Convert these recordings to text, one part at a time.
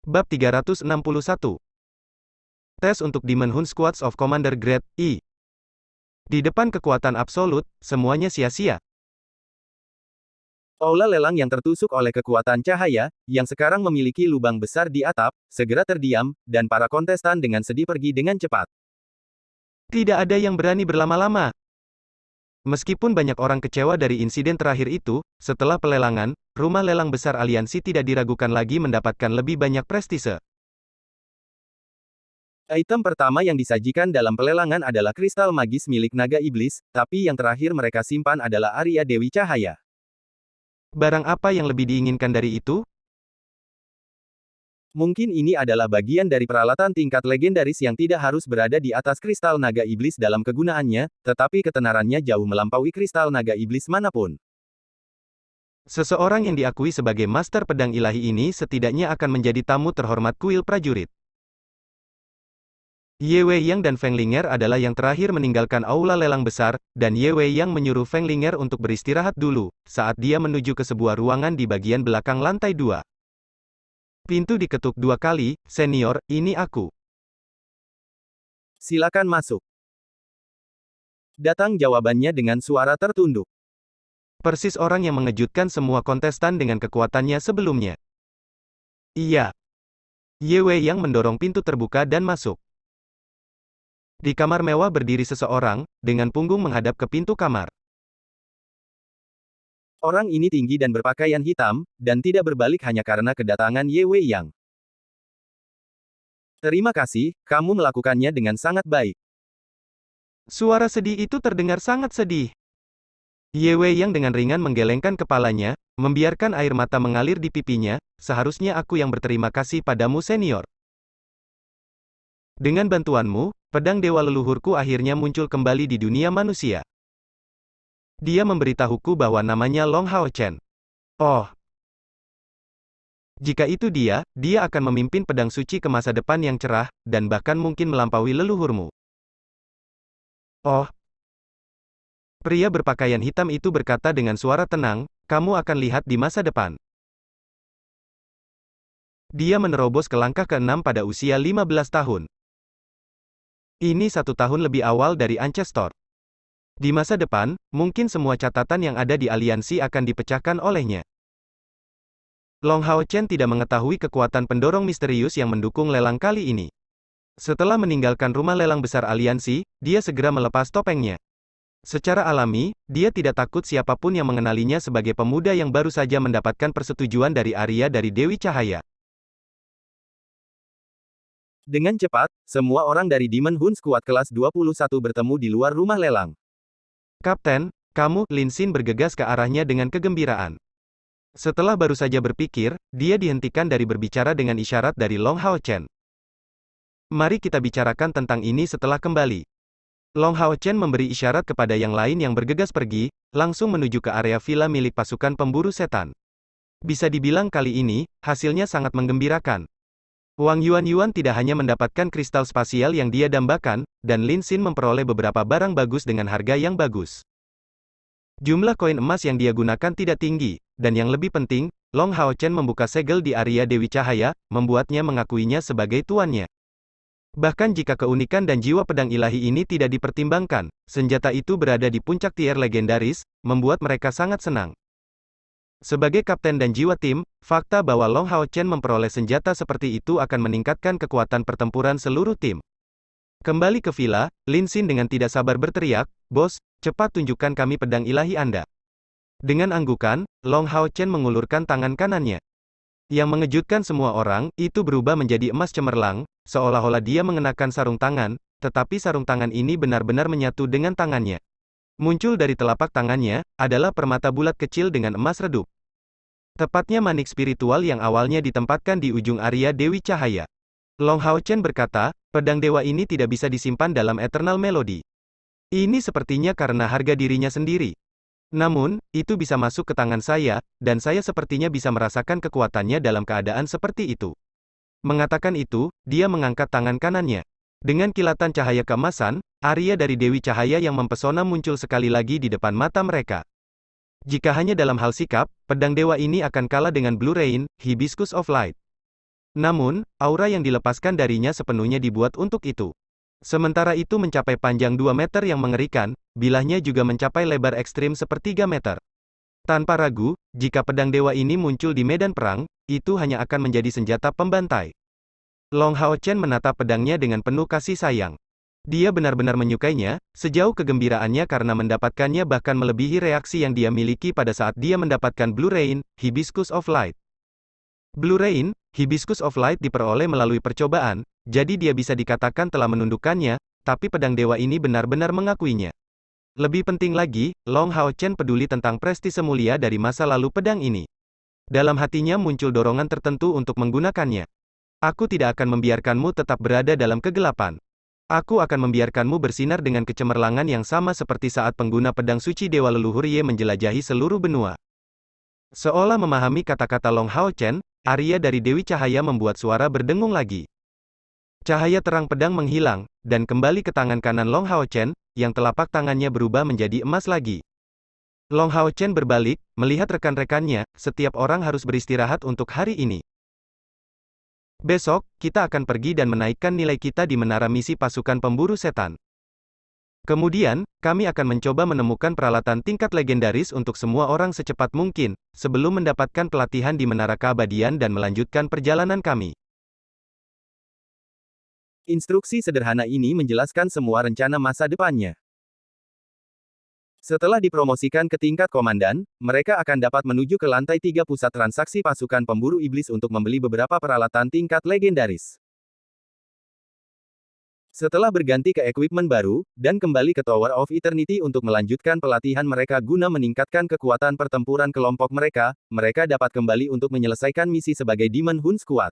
Bab 361. Tes untuk Demon Hunt Squads of Commander Grade I. Di depan kekuatan absolut, semuanya sia-sia. Aula lelang yang tertusuk oleh kekuatan cahaya, yang sekarang memiliki lubang besar di atap, segera terdiam, dan para kontestan dengan sedih pergi dengan cepat. Tidak ada yang berani berlama-lama. Meskipun banyak orang kecewa dari insiden terakhir itu, setelah pelelangan, rumah lelang besar aliansi tidak diragukan lagi mendapatkan lebih banyak prestise. Item pertama yang disajikan dalam pelelangan adalah kristal magis milik naga iblis, tapi yang terakhir mereka simpan adalah Arya Dewi Cahaya. Barang apa yang lebih diinginkan dari itu? Mungkin ini adalah bagian dari peralatan tingkat legendaris yang tidak harus berada di atas kristal naga iblis dalam kegunaannya, tetapi ketenarannya jauh melampaui kristal naga iblis manapun. Seseorang yang diakui sebagai master pedang ilahi ini setidaknya akan menjadi tamu terhormat kuil prajurit. Ye Wei Yang dan Feng Ling'er adalah yang terakhir meninggalkan aula lelang besar, dan Ye Wei Yang menyuruh Feng Ling'er untuk beristirahat dulu, saat dia menuju ke sebuah ruangan di bagian belakang lantai 2. Pintu diketuk 2 kali, "Senior, ini aku." "Silakan masuk." Datang jawabannya dengan suara tertunduk. Persis orang yang mengejutkan semua kontestan dengan kekuatannya sebelumnya. "Iya." Ye Wei Yang mendorong pintu terbuka dan masuk. Di kamar mewah berdiri seseorang, dengan punggung menghadap ke pintu kamar. Orang ini tinggi dan berpakaian hitam, dan tidak berbalik hanya karena kedatangan Ye Wei Yang. "Terima kasih, kamu melakukannya dengan sangat baik." Suara sedih itu terdengar sangat sedih. Ye Wei Yang dengan ringan menggelengkan kepalanya, membiarkan air mata mengalir di pipinya, "Seharusnya aku yang berterima kasih padamu senior. Dengan bantuanmu, pedang dewa leluhurku akhirnya muncul kembali di dunia manusia." Dia memberitahuku bahwa namanya Long Hao Chen. "Oh. Jika itu dia akan memimpin pedang suci ke masa depan yang cerah, dan bahkan mungkin melampaui leluhurmu." "Oh." Pria berpakaian hitam itu berkata dengan suara tenang, "Kamu akan lihat di masa depan." Dia menerobos ke langkah ke-6 pada usia 15 tahun. Ini 1 tahun lebih awal dari Ancestor. Di masa depan, mungkin semua catatan yang ada di aliansi akan dipecahkan olehnya. Long Hao Chen tidak mengetahui kekuatan pendorong misterius yang mendukung lelang kali ini. Setelah meninggalkan rumah lelang besar aliansi, dia segera melepas topengnya. Secara alami, dia tidak takut siapapun yang mengenalinya sebagai pemuda yang baru saja mendapatkan persetujuan dari Arya dari Dewi Cahaya. Dengan cepat, semua orang dari Demon Hunt Squad kelas 21 bertemu di luar rumah lelang. "Kapten, kamu," Lin Xin bergegas ke arahnya dengan kegembiraan. Setelah baru saja berpikir, dia dihentikan dari berbicara dengan isyarat dari Long Hao Chen. "Mari kita bicarakan tentang ini setelah kembali." Long Hao Chen memberi isyarat kepada yang lain yang bergegas pergi, langsung menuju ke area villa milik pasukan pemburu setan. Bisa dibilang kali ini, hasilnya sangat menggembirakan. Wang Yuan tidak hanya mendapatkan kristal spasial yang dia dambakan, dan Lin Xin memperoleh beberapa barang bagus dengan harga yang bagus. Jumlah koin emas yang dia gunakan tidak tinggi, dan yang lebih penting, Long Hao Chen membuka segel di Arya Dewi Cahaya, membuatnya mengakuinya sebagai tuannya. Bahkan jika keunikan dan jiwa pedang ilahi ini tidak dipertimbangkan, senjata itu berada di puncak tier legendaris, membuat mereka sangat senang. Sebagai kapten dan jiwa tim, fakta bahwa Long Hao Chen memperoleh senjata seperti itu akan meningkatkan kekuatan pertempuran seluruh tim. Kembali ke villa, Lin Xin dengan tidak sabar berteriak, "Bos, cepat tunjukkan kami pedang ilahi Anda." Dengan anggukan, Long Hao Chen mengulurkan tangan kanannya. Yang mengejutkan semua orang, itu berubah menjadi emas cemerlang, seolah-olah dia mengenakan sarung tangan, tetapi sarung tangan ini benar-benar menyatu dengan tangannya. Muncul dari telapak tangannya, adalah permata bulat kecil dengan emas redup. Tepatnya manik spiritual yang awalnya ditempatkan di ujung Arya Dewi Cahaya. Long Hao Chen berkata, "Pedang dewa ini tidak bisa disimpan dalam Eternal Melody. Ini sepertinya karena harga dirinya sendiri. Namun, itu bisa masuk ke tangan saya, dan saya sepertinya bisa merasakan kekuatannya dalam keadaan seperti itu." Mengatakan itu, dia mengangkat tangan kanannya. Dengan kilatan cahaya keemasan, Arya dari Dewi Cahaya yang mempesona muncul sekali lagi di depan mata mereka. Jika hanya dalam hal sikap, pedang dewa ini akan kalah dengan Blue Rain, Hibiscus of Light. Namun, aura yang dilepaskan darinya sepenuhnya dibuat untuk itu. Sementara itu mencapai panjang 2 meter yang mengerikan, bilahnya juga mencapai lebar ekstrim sepertiga meter. Tanpa ragu, jika pedang dewa ini muncul di medan perang, itu hanya akan menjadi senjata pembantai. Long Hao Chen menatap pedangnya dengan penuh kasih sayang. Dia benar-benar menyukainya, sejauh kegembiraannya karena mendapatkannya bahkan melebihi reaksi yang dia miliki pada saat dia mendapatkan Blue Rain, Hibiscus of Light. Blue Rain, Hibiscus of Light diperoleh melalui percobaan, jadi dia bisa dikatakan telah menundukkannya, tapi pedang dewa ini benar-benar mengakuinya. Lebih penting lagi, Long Hao Chen peduli tentang prestise mulia dari masa lalu pedang ini. Dalam hatinya muncul dorongan tertentu untuk menggunakannya. Aku tidak akan membiarkanmu tetap berada dalam kegelapan. Aku akan membiarkanmu bersinar dengan kecemerlangan yang sama seperti saat pengguna pedang suci dewa leluhur Ye menjelajahi seluruh benua. Seolah memahami kata-kata Long Hao Chen, Arya dari Dewi Cahaya membuat suara berdengung lagi. Cahaya terang pedang menghilang, dan kembali ke tangan kanan Long Hao Chen, yang telapak tangannya berubah menjadi emas lagi. Long Hao Chen berbalik, melihat rekan-rekannya, setiap orang harus beristirahat untuk hari ini. Besok, kita akan pergi dan menaikkan nilai kita di menara misi pasukan pemburu setan. Kemudian, kami akan mencoba menemukan peralatan tingkat legendaris untuk semua orang secepat mungkin, sebelum mendapatkan pelatihan di Menara Keabadian dan melanjutkan perjalanan kami. Instruksi sederhana ini menjelaskan semua rencana masa depannya. Setelah dipromosikan ke tingkat komandan, mereka akan dapat menuju ke lantai 3 pusat transaksi pasukan pemburu iblis untuk membeli beberapa peralatan tingkat legendaris. Setelah berganti ke equipment baru, dan kembali ke Tower of Eternity untuk melanjutkan pelatihan mereka guna meningkatkan kekuatan pertempuran kelompok mereka, mereka dapat kembali untuk menyelesaikan misi sebagai Demon Hun Squad.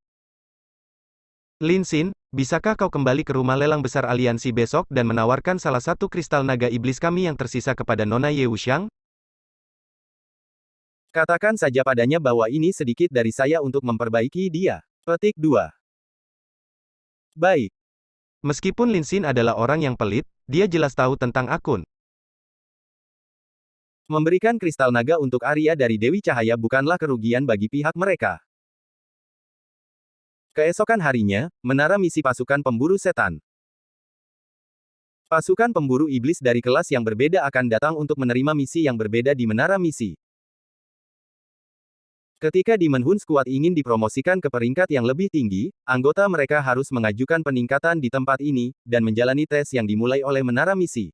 Lin Xin, bisakah kau kembali ke rumah lelang besar aliansi besok dan menawarkan salah satu kristal naga iblis kami yang tersisa kepada Nona Ye Wuxiang? Katakan saja padanya bahwa ini sedikit dari saya untuk memperbaiki dia. Petik 2. Baik. Meskipun Lin Xin adalah orang yang pelit, dia jelas tahu tentang akun. Memberikan kristal naga untuk Arya dari Dewi Cahaya bukanlah kerugian bagi pihak mereka. Keesokan harinya, menara misi pasukan pemburu setan. Pasukan pemburu iblis dari kelas yang berbeda akan datang untuk menerima misi yang berbeda di menara misi. Ketika Demon Hun Squad ingin dipromosikan ke peringkat yang lebih tinggi, anggota mereka harus mengajukan peningkatan di tempat ini, dan menjalani tes yang dimulai oleh menara misi.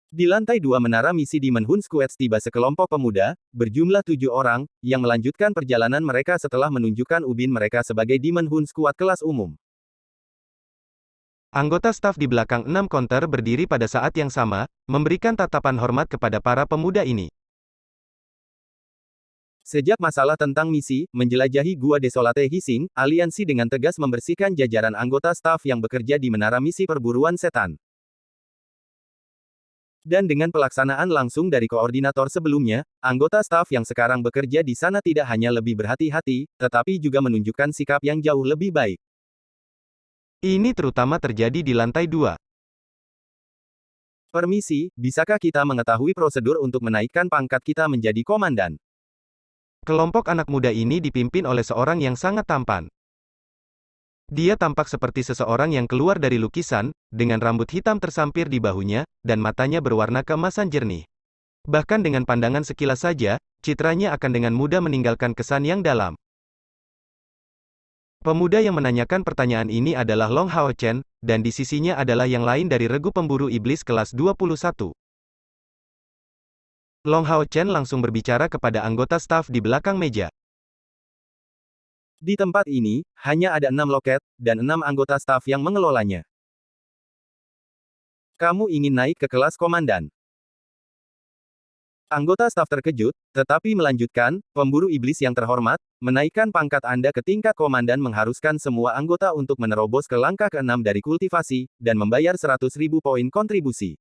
Di lantai 2 menara misi Demon Hun Squad tiba sekelompok pemuda, berjumlah 7 orang, yang melanjutkan perjalanan mereka setelah menunjukkan ubin mereka sebagai Demon Hun Squad kelas umum. Anggota staf di belakang 6 konter berdiri pada saat yang sama, memberikan tatapan hormat kepada para pemuda ini. Sejak masalah tentang misi, menjelajahi Gua Desolate Hissing, aliansi dengan tegas membersihkan jajaran anggota staf yang bekerja di menara misi perburuan setan. Dan dengan pelaksanaan langsung dari koordinator sebelumnya, anggota staf yang sekarang bekerja di sana tidak hanya lebih berhati-hati, tetapi juga menunjukkan sikap yang jauh lebih baik. Ini terutama terjadi di lantai 2. Permisi, bisakah kita mengetahui prosedur untuk menaikkan pangkat kita menjadi komandan? Kelompok anak muda ini dipimpin oleh seorang yang sangat tampan. Dia tampak seperti seseorang yang keluar dari lukisan, dengan rambut hitam tersampir di bahunya, dan matanya berwarna keemasan jernih. Bahkan dengan pandangan sekilas saja, citranya akan dengan mudah meninggalkan kesan yang dalam. Pemuda yang menanyakan pertanyaan ini adalah Long Hao Chen, dan di sisinya adalah yang lain dari regu pemburu iblis kelas 21. Long Hao Chen langsung berbicara kepada anggota staf di belakang meja. Di tempat ini, hanya ada 6 loket, dan 6 anggota staf yang mengelolanya. Kamu ingin naik ke kelas komandan. Anggota staf terkejut, tetapi melanjutkan, pemburu iblis yang terhormat, menaikkan pangkat Anda ke tingkat komandan mengharuskan semua anggota untuk menerobos ke langkah ke-6 dari kultivasi, dan membayar 100.000 poin kontribusi.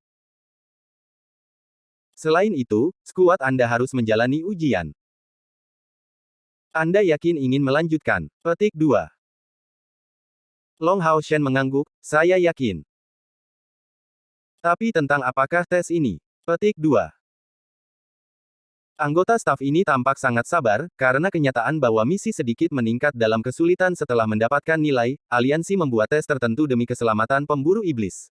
Selain itu, skuad Anda harus menjalani ujian. Anda yakin ingin melanjutkan? Petik 2. Long Hao Chen mengangguk, saya yakin. Tapi tentang apakah tes ini? Petik 2. Anggota staf ini tampak sangat sabar, karena kenyataan bahwa misi sedikit meningkat dalam kesulitan setelah mendapatkan nilai, aliansi membuat tes tertentu demi keselamatan pemburu iblis.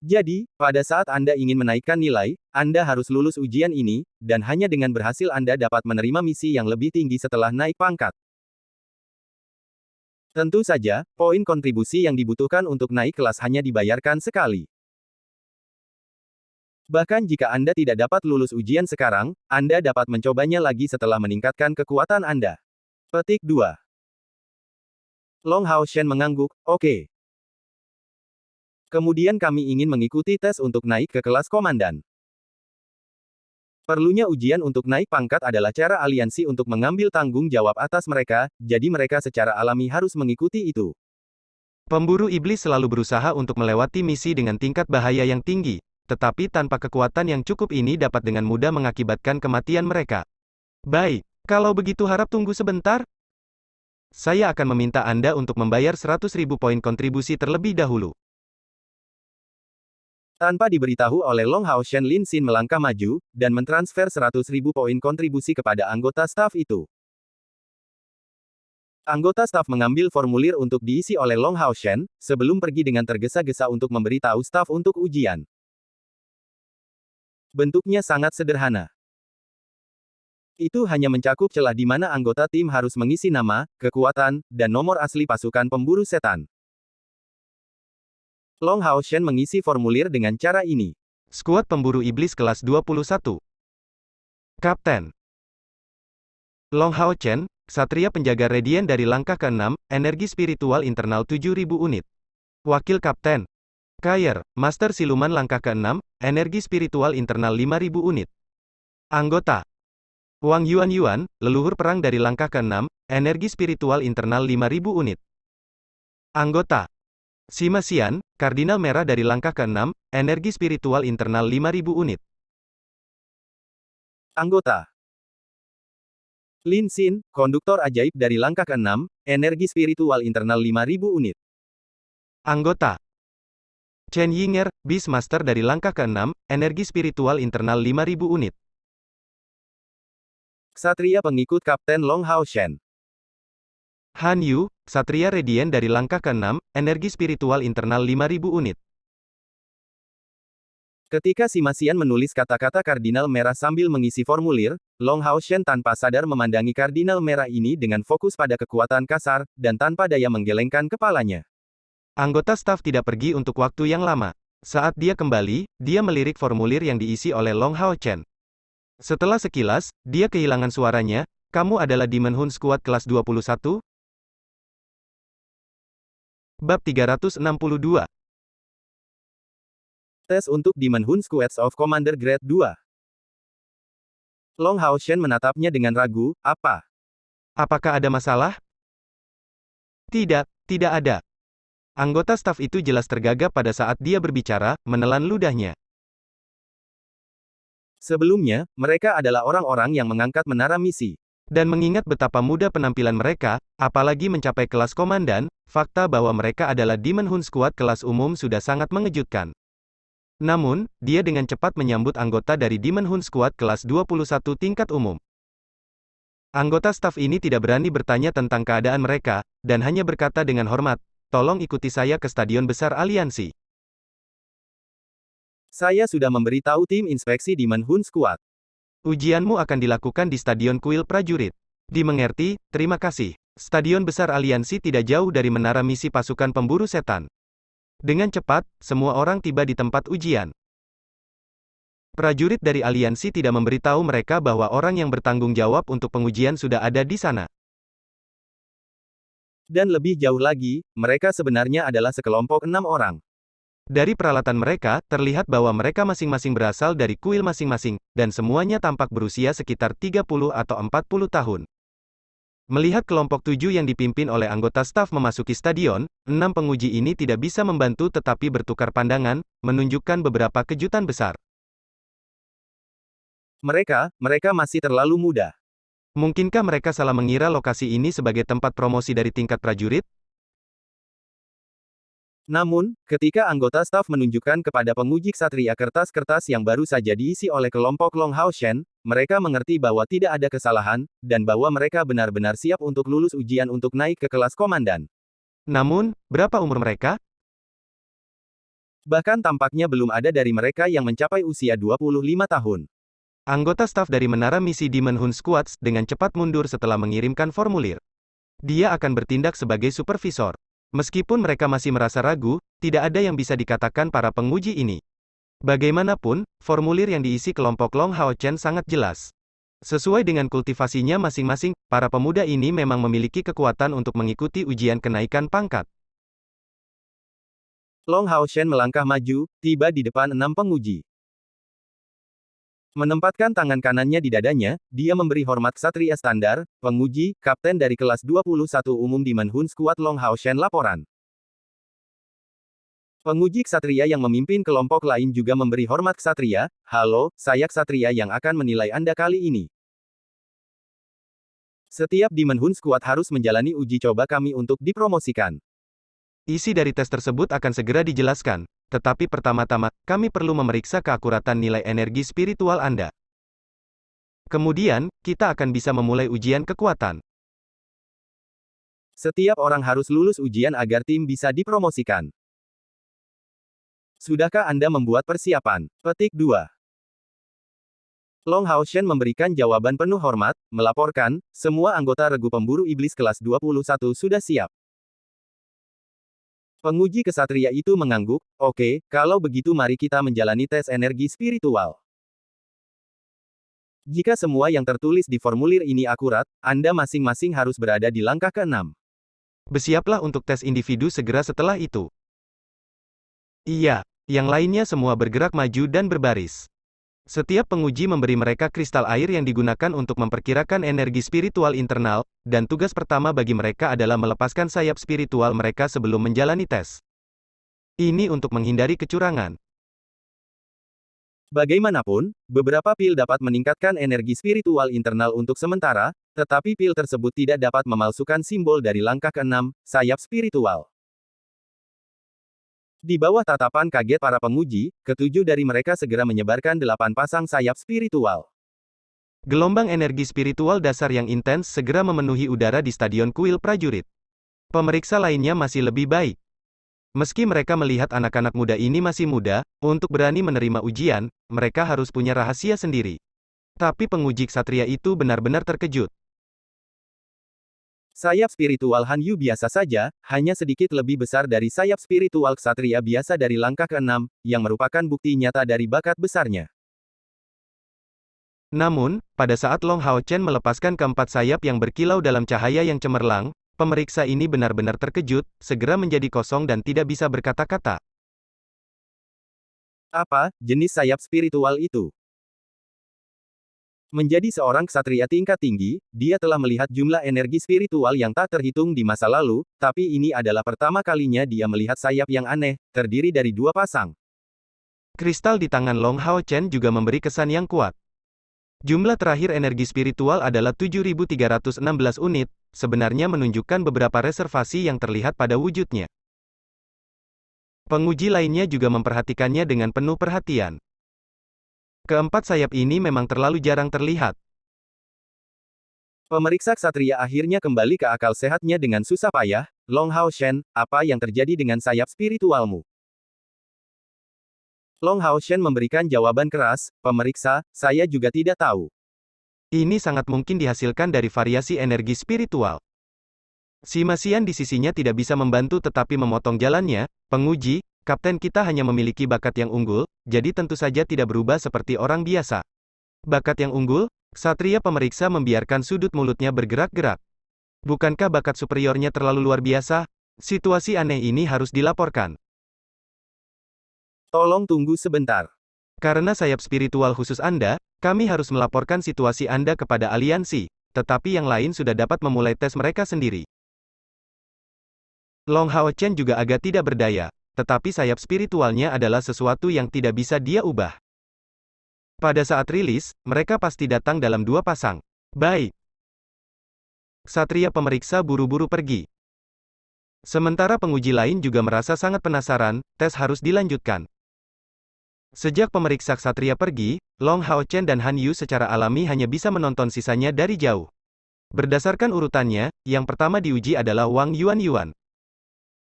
Jadi, pada saat Anda ingin menaikkan nilai, Anda harus lulus ujian ini, dan hanya dengan berhasil Anda dapat menerima misi yang lebih tinggi setelah naik pangkat. Tentu saja, poin kontribusi yang dibutuhkan untuk naik kelas hanya dibayarkan sekali. Bahkan jika Anda tidak dapat lulus ujian sekarang, Anda dapat mencobanya lagi setelah meningkatkan kekuatan Anda. Petik 2. Long Hao Shen mengangguk, oke. Kemudian kami ingin mengikuti tes untuk naik ke kelas komandan. Perlunya ujian untuk naik pangkat adalah cara aliansi untuk mengambil tanggung jawab atas mereka, jadi mereka secara alami harus mengikuti itu. Pemburu iblis selalu berusaha untuk melewati misi dengan tingkat bahaya yang tinggi, tetapi tanpa kekuatan yang cukup ini dapat dengan mudah mengakibatkan kematian mereka. Baik, kalau begitu harap tunggu sebentar. Saya akan meminta Anda untuk membayar 100.000 poin kontribusi terlebih dahulu. Tanpa diberitahu oleh Long Hao Shen, Lin Xin melangkah maju, dan mentransfer 100.000 poin kontribusi kepada anggota staf itu. Anggota staf mengambil formulir untuk diisi oleh Long Hao Shen, sebelum pergi dengan tergesa-gesa untuk memberitahu staf untuk ujian. Bentuknya sangat sederhana. Itu hanya mencakup celah di mana anggota tim harus mengisi nama, kekuatan, dan nomor asli pasukan pemburu setan. Long Hao Shen mengisi formulir dengan cara ini. Skuad pemburu iblis kelas 21. Kapten Long Hao Shen, Ksatria penjaga Radian dari langkah ke-6, energi spiritual internal 7.000 unit. Wakil Kapten Kair, Master Siluman langkah ke-6, energi spiritual internal 5.000 unit. Anggota Wang Yuan, leluhur perang dari langkah ke-6, energi spiritual internal 5.000 unit. Anggota Sima Xian, Kardinal Merah dari langkah ke-6, energi spiritual internal 5.000 unit. Anggota Lin Xin, Konduktor Ajaib dari langkah ke-6, energi spiritual internal 5.000 unit. Anggota Chen Yinger, Beastmaster dari langkah ke-6, energi spiritual internal 5.000 unit. Ksatria pengikut Kapten Long Hao Shen. Han Yu, Ksatria Radiant dari langkah ke-6, energi spiritual internal 5.000 unit. Ketika Sima Xian menulis kata-kata Kardinal Merah sambil mengisi formulir, Long Hao Shen tanpa sadar memandangi Kardinal Merah ini dengan fokus pada kekuatan kasar, dan tanpa daya menggelengkan kepalanya. Anggota staf tidak pergi untuk waktu yang lama. Saat dia kembali, dia melirik formulir yang diisi oleh Long Hao Shen. Setelah sekilas, dia kehilangan suaranya. Kamu adalah Demon Hun Squad kelas 21? Bab 362. Tes untuk Demon Hun Squads of Commander Grade 2. Long Hao Shen menatapnya dengan ragu, apa? Apakah ada masalah? Tidak, tidak ada. Anggota staf itu jelas tergagap pada saat dia berbicara, menelan ludahnya. Sebelumnya, mereka adalah orang-orang yang mengangkat menara misi. Dan mengingat betapa mudah penampilan mereka, apalagi mencapai kelas komandan, fakta bahwa mereka adalah Demon Hun Squad kelas umum sudah sangat mengejutkan. Namun, dia dengan cepat menyambut anggota dari Demon Hun Squad kelas 21 tingkat umum. Anggota staf ini tidak berani bertanya tentang keadaan mereka, dan hanya berkata dengan hormat, tolong ikuti saya ke Stadion Besar Aliansi. Saya sudah memberitahu tim inspeksi Demon Hun Squad. Ujianmu akan dilakukan di Stadion Kuil Prajurit. Dimengerti, terima kasih. Stadion Besar Aliansi tidak jauh dari menara misi pasukan pemburu setan. Dengan cepat, semua orang tiba di tempat ujian. Prajurit dari aliansi tidak memberitahu mereka bahwa orang yang bertanggung jawab untuk pengujian sudah ada di sana. Dan lebih jauh lagi, mereka sebenarnya adalah sekelompok 6 orang. Dari peralatan mereka, terlihat bahwa mereka masing-masing berasal dari kuil masing-masing, dan semuanya tampak berusia sekitar 30 atau 40 tahun. Melihat kelompok 7 yang dipimpin oleh anggota staf memasuki stadion, 6 penguji ini tidak bisa membantu tetapi bertukar pandangan, menunjukkan beberapa kejutan besar. Mereka masih terlalu muda. Mungkinkah mereka salah mengira lokasi ini sebagai tempat promosi dari tingkat prajurit? Namun, ketika anggota staf menunjukkan kepada penguji ksatria kertas-kertas yang baru saja diisi oleh kelompok Long Hao Shen, mereka mengerti bahwa tidak ada kesalahan, dan bahwa mereka benar-benar siap untuk lulus ujian untuk naik ke kelas komandan. Namun, berapa umur mereka? Bahkan tampaknya belum ada dari mereka yang mencapai usia 25 tahun. Anggota staf dari Menara Misi Demon Hun Squads dengan cepat mundur setelah mengirimkan formulir. Dia akan bertindak sebagai supervisor. Meskipun mereka masih merasa ragu, tidak ada yang bisa dikatakan para penguji ini. Bagaimanapun, formulir yang diisi kelompok Long Hao Chen sangat jelas. Sesuai dengan kultivasinya masing-masing, para pemuda ini memang memiliki kekuatan untuk mengikuti ujian kenaikan pangkat. Long Hao Shen melangkah maju, tiba di depan 6 penguji. Menempatkan tangan kanannya di dadanya, dia memberi hormat ksatria standar, penguji, kapten dari kelas 21 umum Demon Hun Squad Long Hao Shen laporan. Penguji ksatria yang memimpin kelompok lain juga memberi hormat ksatria, halo, saya ksatria yang akan menilai Anda kali ini. Setiap Demon Hun Squad harus menjalani uji coba kami untuk dipromosikan. Isi dari tes tersebut akan segera dijelaskan. Tetapi pertama-tama, kami perlu memeriksa keakuratan nilai energi spiritual Anda. Kemudian, kita akan bisa memulai ujian kekuatan. Setiap orang harus lulus ujian agar tim bisa dipromosikan. Sudahkah Anda membuat persiapan? Petik 2. Long Hao Shen memberikan jawaban penuh hormat, melaporkan, semua anggota regu pemburu iblis kelas 21 sudah siap. Penguji kesatria itu mengangguk, oke, kalau begitu mari kita menjalani tes energi spiritual. Jika semua yang tertulis di formulir ini akurat, Anda masing-masing harus berada di langkah ke-6. Bersiaplah untuk tes individu segera setelah itu. Iya, yang lainnya semua bergerak maju dan berbaris. Setiap penguji memberi mereka kristal air yang digunakan untuk memperkirakan energi spiritual internal, dan tugas pertama bagi mereka adalah melepaskan sayap spiritual mereka sebelum menjalani tes. Ini untuk menghindari kecurangan. Bagaimanapun, beberapa pil dapat meningkatkan energi spiritual internal untuk sementara, tetapi pil tersebut tidak dapat memalsukan simbol dari langkah ke-6, sayap spiritual. Di bawah tatapan kaget para penguji, ketujuh dari mereka segera menyebarkan 8 pasang sayap spiritual. Gelombang energi spiritual dasar yang intens segera memenuhi udara di stadion kuil prajurit. Pemeriksa lainnya masih lebih baik. Meski mereka melihat anak-anak muda ini masih muda, untuk berani menerima ujian, mereka harus punya rahasia sendiri. Tapi penguji ksatria itu benar-benar terkejut. Sayap spiritual Han Yu biasa saja, hanya sedikit lebih besar dari sayap spiritual ksatria biasa dari langkah ke-6, yang merupakan bukti nyata dari bakat besarnya. Namun, pada saat Long Hao Chen melepaskan keempat sayap yang berkilau dalam cahaya yang cemerlang, pemeriksa ini benar-benar terkejut, segera menjadi kosong dan tidak bisa berkata-kata. Apa jenis sayap spiritual itu? Menjadi seorang ksatria tingkat tinggi, dia telah melihat jumlah energi spiritual yang tak terhitung di masa lalu, tapi ini adalah pertama kalinya dia melihat sayap yang aneh, terdiri dari 2 pasang. Kristal di tangan Long Hao Chen juga memberi kesan yang kuat. Jumlah terakhir energi spiritual adalah 7.316 unit, sebenarnya menunjukkan beberapa reservasi yang terlihat pada wujudnya. Penguji lainnya juga memperhatikannya dengan penuh perhatian. Keempat sayap ini memang terlalu jarang terlihat. Pemeriksa ksatria akhirnya kembali ke akal sehatnya dengan susah payah. Long Hao Shen, apa yang terjadi dengan sayap spiritualmu? Long Hao Shen memberikan jawaban keras, pemeriksa, saya juga tidak tahu. Ini sangat mungkin dihasilkan dari variasi energi spiritual. Si Masian di sisinya tidak bisa membantu tetapi memotong jalannya, penguji, kapten kita hanya memiliki bakat yang unggul, jadi tentu saja tidak berubah seperti orang biasa. Bakat yang unggul? Ksatria pemeriksa membiarkan sudut mulutnya bergerak-gerak. Bukankah bakat superiornya terlalu luar biasa? Situasi aneh ini harus dilaporkan. Tolong tunggu sebentar. Karena sayap spiritual khusus Anda, kami harus melaporkan situasi Anda kepada aliansi, tetapi yang lain sudah dapat memulai tes mereka sendiri. Long Hao Chen juga agak tidak berdaya. Tetapi sayap spiritualnya adalah sesuatu yang tidak bisa dia ubah. Pada saat rilis, mereka pasti datang dalam 2 pasang. Baik. Ksatria pemeriksa buru-buru pergi. Sementara penguji lain juga merasa sangat penasaran, tes harus dilanjutkan. Sejak pemeriksa ksatria pergi, Long Hao Chen dan Han Yu secara alami hanya bisa menonton sisanya dari jauh. Berdasarkan urutannya, yang pertama diuji adalah Wang Yuan.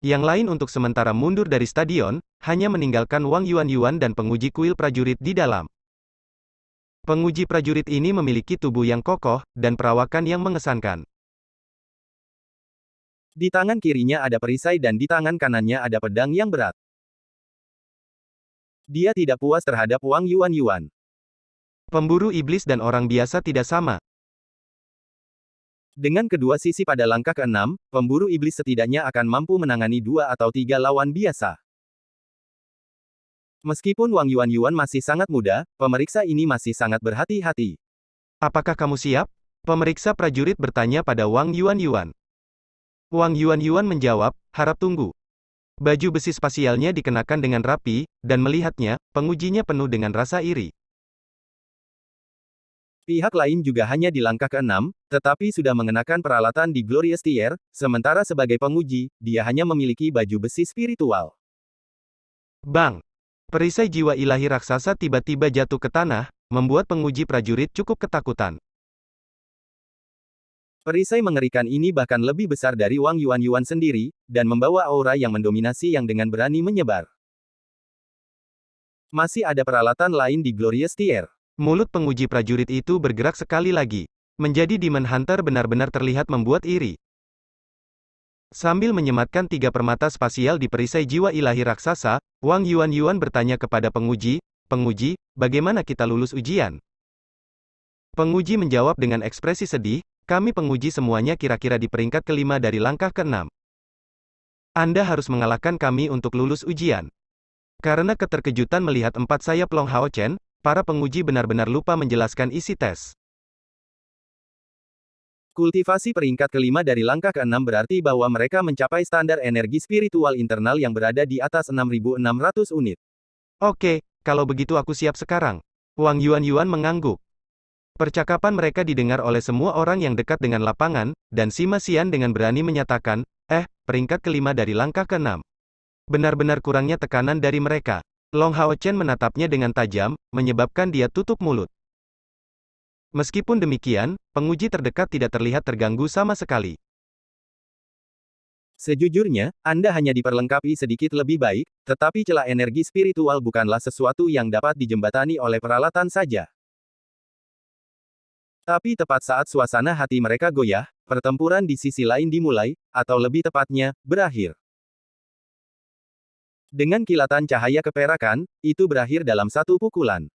Yang lain untuk sementara mundur dari stadion, hanya meninggalkan Wang Yuan dan penguji kuil prajurit di dalam. Penguji prajurit ini memiliki tubuh yang kokoh, dan perawakan yang mengesankan. Di tangan kirinya ada perisai dan di tangan kanannya ada pedang yang berat. Dia tidak puas terhadap Wang Yuan. Pemburu iblis dan orang biasa tidak sama. Dengan kedua sisi pada langkah ke-6, pemburu iblis setidaknya akan mampu menangani 2 atau 3 lawan biasa. Meskipun Wang Yuan masih sangat muda, pemeriksa ini masih sangat berhati-hati. Apakah kamu siap? Pemeriksa prajurit bertanya pada Wang Yuan. Wang Yuan menjawab, harap tunggu. Baju besi spasialnya dikenakan dengan rapi, dan melihatnya, pengujinya penuh dengan rasa iri. Pihak lain juga hanya di langkah ke-6, tetapi sudah mengenakan peralatan di Glorious Tier, sementara sebagai penguji, dia hanya memiliki baju besi spiritual. Bang! Perisai jiwa ilahi raksasa tiba-tiba jatuh ke tanah, membuat penguji prajurit cukup ketakutan. Perisai mengerikan ini bahkan lebih besar dari Wang Yuan sendiri, dan membawa aura yang mendominasi yang dengan berani menyebar. Masih ada peralatan lain di Glorious Tier. Mulut penguji prajurit itu bergerak sekali lagi. Menjadi Demon Hunter benar-benar terlihat membuat iri. Sambil menyematkan 3 permata spasial di perisai jiwa ilahi raksasa, Wang Yuan bertanya kepada penguji, "Penguji, bagaimana kita lulus ujian?" Penguji menjawab dengan ekspresi sedih, "Kami penguji semuanya kira-kira di peringkat ke-5 dari langkah ke-6. Anda harus mengalahkan kami untuk lulus ujian." Karena keterkejutan melihat 4 sayap Long Hao Chen, para penguji benar-benar lupa menjelaskan isi tes. Kultivasi peringkat ke-5 dari langkah ke-6 berarti bahwa mereka mencapai standar energi spiritual internal yang berada di atas 6.600 unit. Oke, kalau begitu aku siap sekarang. Wang Yuan mengangguk. Percakapan mereka didengar oleh semua orang yang dekat dengan lapangan, dan Sima Xian dengan berani menyatakan, peringkat ke-5 dari langkah ke-6. Benar-benar kurangnya tekanan dari mereka. Long Hao Chen menatapnya dengan tajam, menyebabkan dia tutup mulut. Meskipun demikian, penguji terdekat tidak terlihat terganggu sama sekali. Sejujurnya, Anda hanya diperlengkapi sedikit lebih baik, tetapi celah energi spiritual bukanlah sesuatu yang dapat dijembatani oleh peralatan saja. Tapi tepat saat suasana hati mereka goyah, pertempuran di sisi lain dimulai, atau lebih tepatnya, berakhir. Dengan kilatan cahaya keperakan, itu berakhir dalam satu pukulan.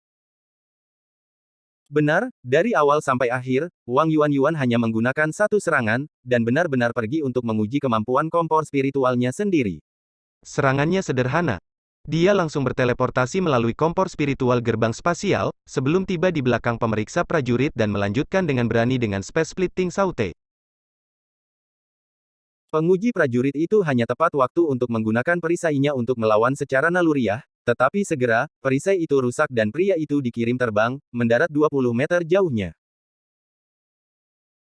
Benar, dari awal sampai akhir, Wang Yuan hanya menggunakan satu serangan, dan benar-benar pergi untuk menguji kemampuan kompor spiritualnya sendiri. Serangannya sederhana. Dia langsung berteleportasi melalui kompor spiritual gerbang spasial, sebelum tiba di belakang pemeriksa prajurit dan melanjutkan dengan berani dengan Space Splitting Saute. Penguji prajurit itu hanya tepat waktu untuk menggunakan perisainya untuk melawan secara naluriah, tetapi segera, perisai itu rusak dan pria itu dikirim terbang, mendarat 20 meter jauhnya.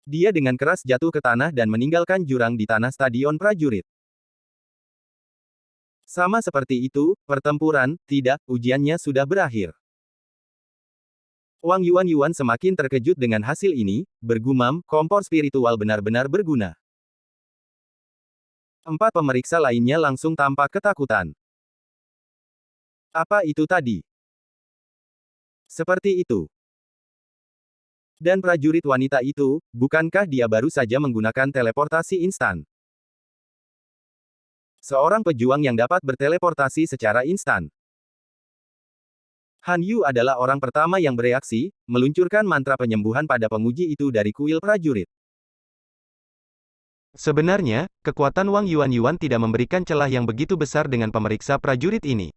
Dia dengan keras jatuh ke tanah dan meninggalkan jurang di tanah stadion prajurit. Sama seperti itu, pertempuran, tidak, ujiannya sudah berakhir. Wang Yuan semakin terkejut dengan hasil ini, bergumam, kompor spiritual benar-benar berguna. 4 pemeriksa lainnya langsung tampak ketakutan. Apa itu tadi? Seperti itu. Dan prajurit wanita itu, bukankah dia baru saja menggunakan teleportasi instan? Seorang pejuang yang dapat berteleportasi secara instan. Han Yu adalah orang pertama yang bereaksi, meluncurkan mantra penyembuhan pada penguji itu dari kuil prajurit. Sebenarnya, kekuatan Wang Yuan tidak memberikan celah yang begitu besar dengan pemeriksa prajurit ini.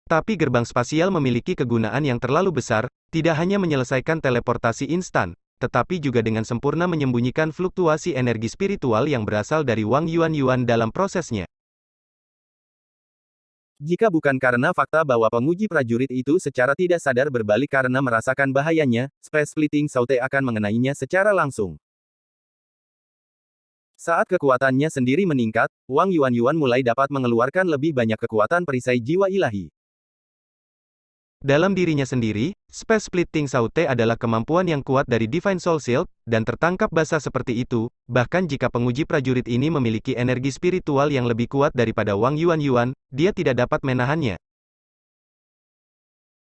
Tapi gerbang spasial memiliki kegunaan yang terlalu besar, tidak hanya menyelesaikan teleportasi instan, tetapi juga dengan sempurna menyembunyikan fluktuasi energi spiritual yang berasal dari Wang Yuan dalam prosesnya. Jika bukan karena fakta bahwa penguji prajurit itu secara tidak sadar berbalik karena merasakan bahayanya, Space Splitting Saute akan mengenainya secara langsung. Saat kekuatannya sendiri meningkat, Wang Yuan mulai dapat mengeluarkan lebih banyak kekuatan perisai jiwa ilahi. Dalam dirinya sendiri, Space Splitting Saute adalah kemampuan yang kuat dari Divine Soul Shield, dan tertangkap basah seperti itu, bahkan jika penguji prajurit ini memiliki energi spiritual yang lebih kuat daripada Wang Yuan, dia tidak dapat menahannya.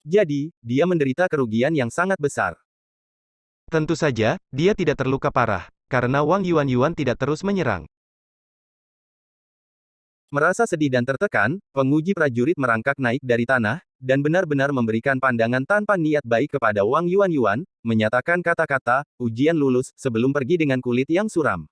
Jadi, dia menderita kerugian yang sangat besar. Tentu saja, dia tidak terluka parah, karena Wang Yuan tidak terus menyerang. Merasa sedih dan tertekan, penguji prajurit merangkak naik dari tanah, dan benar-benar memberikan pandangan tanpa niat baik kepada Wang Yuan, menyatakan kata-kata, ujian lulus, sebelum pergi dengan kulit yang suram.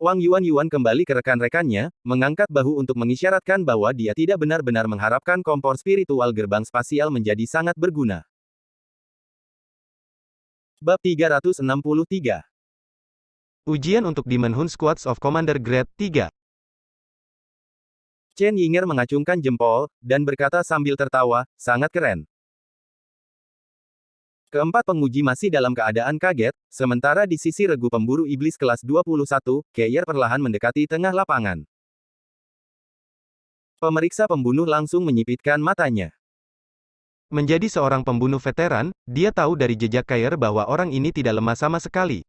Wang Yuan kembali ke rekan-rekannya, mengangkat bahu untuk mengisyaratkan bahwa dia tidak benar-benar mengharapkan kompor spiritual gerbang spasial menjadi sangat berguna. Bab 363. Ujian untuk Demon Hun Squads of Commander Grade 3. Chen Yinger mengacungkan jempol, dan berkata sambil tertawa, sangat keren. Keempat penguji masih dalam keadaan kaget, sementara di sisi regu pemburu iblis kelas 21, Keir perlahan mendekati tengah lapangan. Pemeriksa pembunuh langsung menyipitkan matanya. Menjadi seorang pembunuh veteran, dia tahu dari jejak Keir bahwa orang ini tidak lemah sama sekali.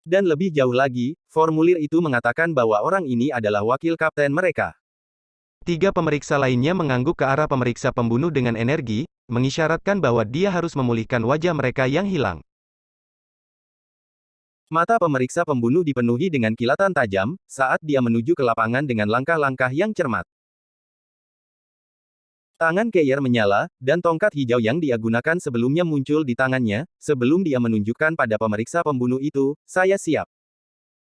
Dan lebih jauh lagi, formulir itu mengatakan bahwa orang ini adalah wakil kapten mereka. Tiga pemeriksa lainnya mengangguk ke arah pemeriksa pembunuh dengan energi, mengisyaratkan bahwa dia harus memulihkan wajah mereka yang hilang. Mata pemeriksa pembunuh dipenuhi dengan kilatan tajam, saat dia menuju ke lapangan dengan langkah-langkah yang cermat. Tangan Keir menyala, dan tongkat hijau yang dia gunakan sebelumnya muncul di tangannya, sebelum dia menunjukkan pada pemeriksa pembunuh itu, saya siap.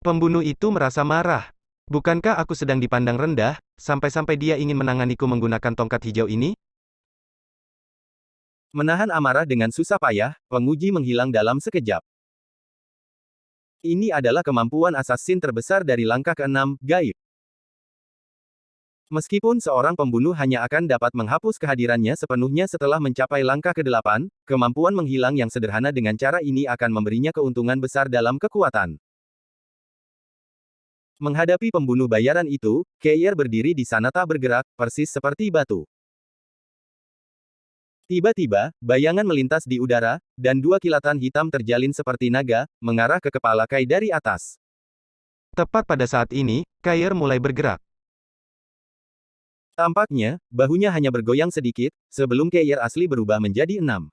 Pembunuh itu merasa marah. Bukankah aku sedang dipandang rendah, sampai-sampai dia ingin menanganiku menggunakan tongkat hijau ini? Menahan amarah dengan susah payah, penguji menghilang dalam sekejap. Ini adalah kemampuan assassin terbesar dari langkah ke-6, gaib. Meskipun seorang pembunuh hanya akan dapat menghapus kehadirannya sepenuhnya setelah mencapai langkah ke-8, kemampuan menghilang yang sederhana dengan cara ini akan memberinya keuntungan besar dalam kekuatan. Menghadapi pembunuh bayaran itu, Keir berdiri di sana tak bergerak, persis seperti batu. Tiba-tiba, bayangan melintas di udara, dan dua kilatan hitam terjalin seperti naga, mengarah ke kepala Kai dari atas. Tepat pada saat ini, Keir mulai bergerak. Tampaknya, bahunya hanya bergoyang sedikit, sebelum Keir asli berubah menjadi 6.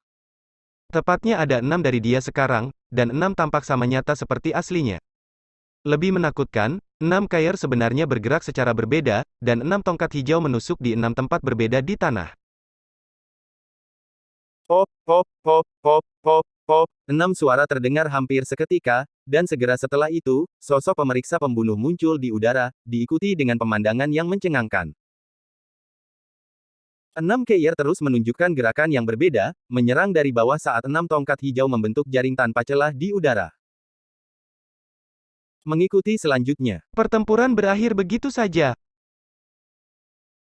Tepatnya ada 6 dari dia sekarang, dan 6 tampak sama nyata seperti aslinya. Lebih menakutkan, 6 Keir sebenarnya bergerak secara berbeda, dan 6 tongkat hijau menusuk di 6 tempat berbeda di tanah. Pop, pop, pop, pop, pop, pop, 6 suara terdengar hampir seketika, dan segera setelah itu, sosok pemeriksa pembunuh muncul di udara, diikuti dengan pemandangan yang mencengangkan. 6 Keir terus menunjukkan gerakan yang berbeda, menyerang dari bawah saat 6 tongkat hijau membentuk jaring tanpa celah di udara. Mengikuti selanjutnya, pertempuran berakhir begitu saja.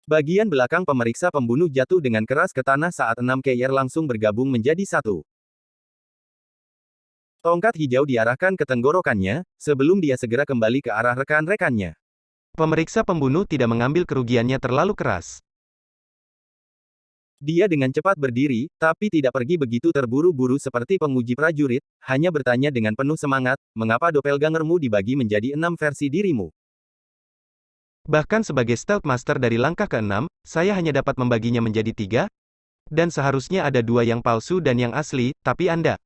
Bagian belakang pemeriksa pembunuh jatuh dengan keras ke tanah saat 6 Keir langsung bergabung menjadi satu. Tongkat hijau diarahkan ke tenggorokannya, sebelum dia segera kembali ke arah rekan-rekannya. Pemeriksa pembunuh tidak mengambil kerugiannya terlalu keras. Dia dengan cepat berdiri, tapi tidak pergi begitu terburu-buru seperti penguji prajurit, hanya bertanya dengan penuh semangat, mengapa doppelgangermu dibagi menjadi 6 versi dirimu? Bahkan sebagai stealth master dari langkah ke-6, saya hanya dapat membaginya menjadi 3? Dan seharusnya ada 2 yang palsu dan yang asli, tapi Anda.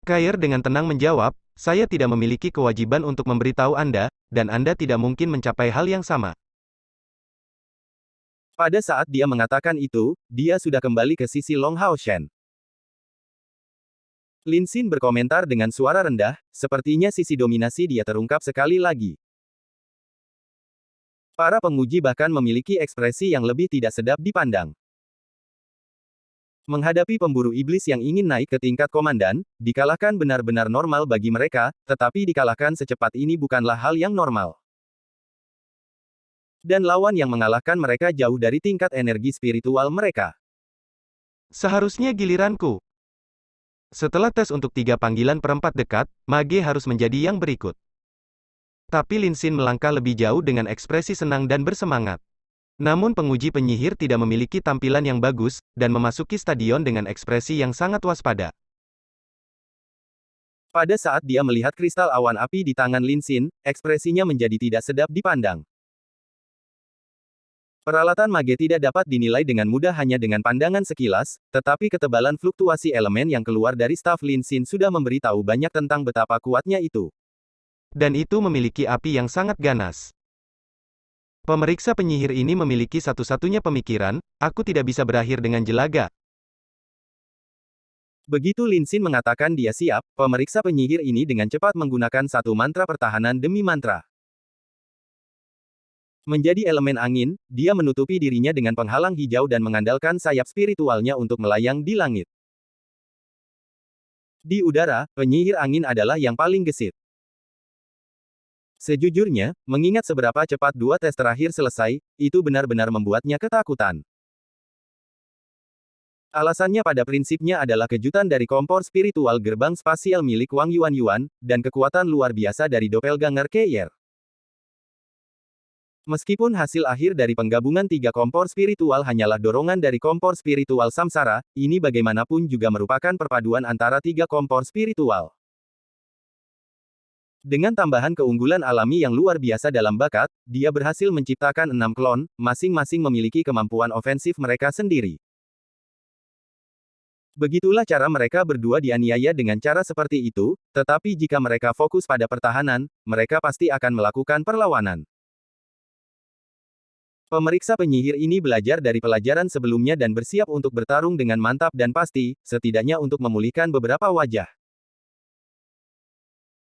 Keir dengan tenang menjawab, saya tidak memiliki kewajiban untuk memberitahu Anda, dan Anda tidak mungkin mencapai hal yang sama. Pada saat dia mengatakan itu, dia sudah kembali ke sisi Long Hao Shen. Lin Xin berkomentar dengan suara rendah, sepertinya sisi dominasi dia terungkap sekali lagi. Para penguji bahkan memiliki ekspresi yang lebih tidak sedap dipandang. Menghadapi pemburu iblis yang ingin naik ke tingkat komandan, dikalahkan benar-benar normal bagi mereka, tetapi dikalahkan secepat ini bukanlah hal yang normal. Dan lawan yang mengalahkan mereka jauh dari tingkat energi spiritual mereka. Seharusnya giliranku. Setelah tes untuk 3 panggilan perempat dekat, Mage harus menjadi yang berikut. Tapi Lin Xin melangkah lebih jauh dengan ekspresi senang dan bersemangat. Namun penguji penyihir tidak memiliki tampilan yang bagus, dan memasuki stadion dengan ekspresi yang sangat waspada. Pada saat dia melihat kristal awan api di tangan Lin Xin, ekspresinya menjadi tidak sedap dipandang. Peralatan mage tidak dapat dinilai dengan mudah hanya dengan pandangan sekilas, tetapi ketebalan fluktuasi elemen yang keluar dari staf Lin Xin sudah memberitahu banyak tentang betapa kuatnya itu. Dan itu memiliki api yang sangat ganas. Pemeriksa penyihir ini memiliki satu-satunya pemikiran, aku tidak bisa berakhir dengan jelaga. Begitu Lin Xin mengatakan dia siap, pemeriksa penyihir ini dengan cepat menggunakan satu mantra pertahanan demi mantra. Menjadi elemen angin, dia menutupi dirinya dengan penghalang hijau dan mengandalkan sayap spiritualnya untuk melayang di langit. Di udara, penyihir angin adalah yang paling gesit. Sejujurnya, mengingat seberapa cepat 2 tes terakhir selesai, itu benar-benar membuatnya ketakutan. Alasannya pada prinsipnya adalah kejutan dari kompor spiritual gerbang spasial milik Wang Yuan, dan kekuatan luar biasa dari doppelganger Keyer. Meskipun hasil akhir dari penggabungan 3 kompor spiritual hanyalah dorongan dari kompor spiritual samsara, ini bagaimanapun juga merupakan perpaduan antara 3 kompor spiritual. Dengan tambahan keunggulan alami yang luar biasa dalam bakat, dia berhasil menciptakan 6 klon, masing-masing memiliki kemampuan ofensif mereka sendiri. Begitulah cara mereka berdua dianiaya dengan cara seperti itu, tetapi jika mereka fokus pada pertahanan, mereka pasti akan melakukan perlawanan. Pemeriksa penyihir ini belajar dari pelajaran sebelumnya dan bersiap untuk bertarung dengan mantap dan pasti, setidaknya untuk memulihkan beberapa wajah.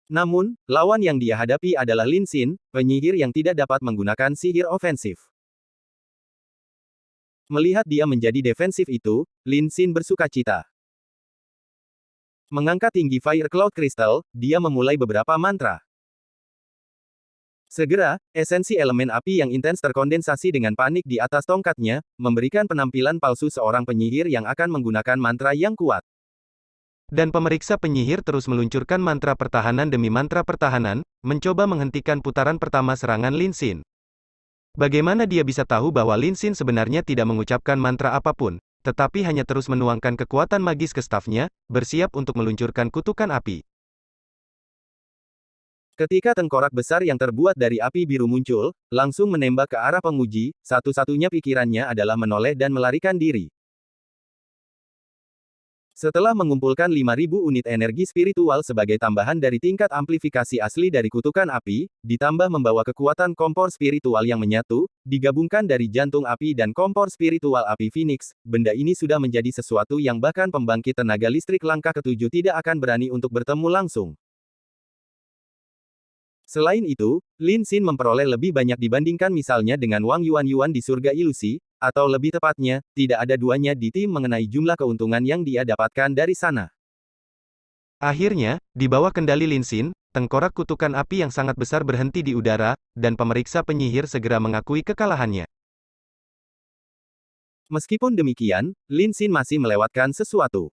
Namun, lawan yang dia hadapi adalah Lin Xin, penyihir yang tidak dapat menggunakan sihir ofensif. Melihat dia menjadi defensif itu, Lin Xin bersukacita. Mengangkat tinggi Fire Cloud Crystal, dia memulai beberapa mantra. Segera, esensi elemen api yang intens terkondensasi dengan panik di atas tongkatnya, memberikan penampilan palsu seorang penyihir yang akan menggunakan mantra yang kuat. Dan pemeriksa penyihir terus meluncurkan mantra pertahanan demi mantra pertahanan, mencoba menghentikan putaran pertama serangan Lin Xin. Bagaimana dia bisa tahu bahwa Lin Xin sebenarnya tidak mengucapkan mantra apapun, tetapi hanya terus menuangkan kekuatan magis ke stafnya, bersiap untuk meluncurkan kutukan api. Ketika tengkorak besar yang terbuat dari api biru muncul, langsung menembak ke arah penguji, satu-satunya pikirannya adalah menoleh dan melarikan diri. Setelah mengumpulkan 5.000 unit energi spiritual sebagai tambahan dari tingkat amplifikasi asli dari kutukan api, ditambah membawa kekuatan kompor spiritual yang menyatu, digabungkan dari jantung api dan kompor spiritual api Phoenix, benda ini sudah menjadi sesuatu yang bahkan pembangkit tenaga listrik langkah ke-7 tidak akan berani untuk bertemu langsung. Selain itu, Lin Xin memperoleh lebih banyak dibandingkan misalnya dengan Wang Yuan di surga ilusi, atau lebih tepatnya, tidak ada duanya di tim mengenai jumlah keuntungan yang dia dapatkan dari sana. Akhirnya, di bawah kendali Lin Xin, tengkorak kutukan api yang sangat besar berhenti di udara, dan pemeriksa penyihir segera mengakui kekalahannya. Meskipun demikian, Lin Xin masih melewatkan sesuatu.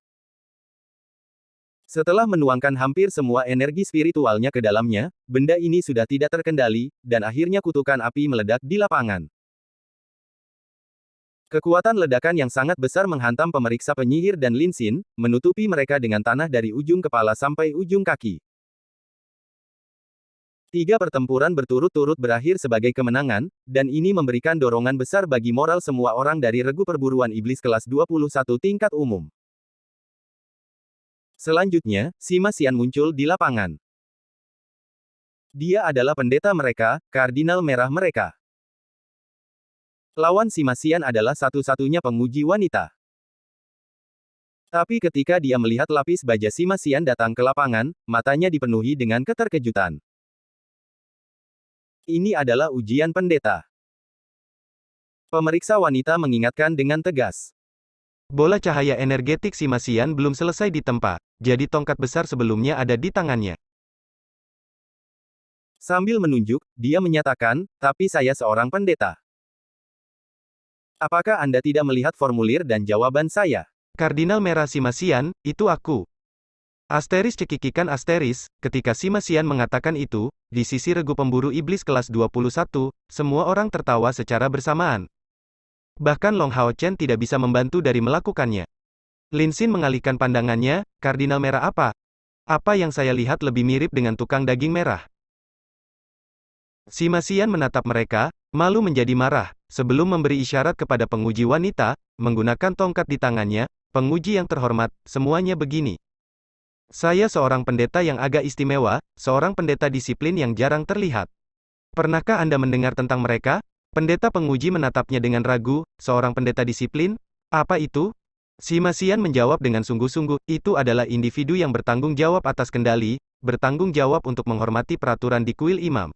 Setelah menuangkan hampir semua energi spiritualnya ke dalamnya, benda ini sudah tidak terkendali, dan akhirnya kutukan api meledak di lapangan. Kekuatan ledakan yang sangat besar menghantam pemeriksa penyihir dan Lin Xin, menutupi mereka dengan tanah dari ujung kepala sampai ujung kaki. 3 pertempuran berturut-turut berakhir sebagai kemenangan, dan ini memberikan dorongan besar bagi moral semua orang dari regu perburuan iblis kelas 21 tingkat umum. Selanjutnya, Sima Xian muncul di lapangan. Dia adalah pendeta mereka, kardinal merah mereka. Lawan Sima Xian adalah satu-satunya penguji wanita. Tapi ketika dia melihat lapis baja Sima Xian datang ke lapangan, matanya dipenuhi dengan keterkejutan. Ini adalah ujian pendeta. Pemeriksa wanita mengingatkan dengan tegas. Bola cahaya energetik Sima Xian belum selesai ditempa, jadi tongkat besar sebelumnya ada di tangannya. Sambil menunjuk, dia menyatakan, tapi saya seorang pendeta. Apakah Anda tidak melihat formulir dan jawaban saya? Kardinal merah Sima Xian, itu aku. Asteris cekikikan asteris, ketika Sima Xian mengatakan itu, di sisi regu pemburu iblis kelas 21, semua orang tertawa secara bersamaan. Bahkan Long Hao Chen tidak bisa membantu dari melakukannya. Lin Xin mengalihkan pandangannya, kardinal merah apa? Apa yang saya lihat lebih mirip dengan tukang daging merah? Sima Xian menatap mereka, malu menjadi marah, sebelum memberi isyarat kepada penguji wanita, menggunakan tongkat di tangannya, penguji yang terhormat, semuanya begini. Saya seorang pendeta yang agak istimewa, seorang pendeta disiplin yang jarang terlihat. Pernahkah Anda mendengar tentang mereka? Pendeta penguji menatapnya dengan ragu, seorang pendeta disiplin? Apa itu? Sima Xian menjawab dengan sungguh-sungguh, itu adalah individu yang bertanggung jawab atas kendali, bertanggung jawab untuk menghormati peraturan di kuil imam.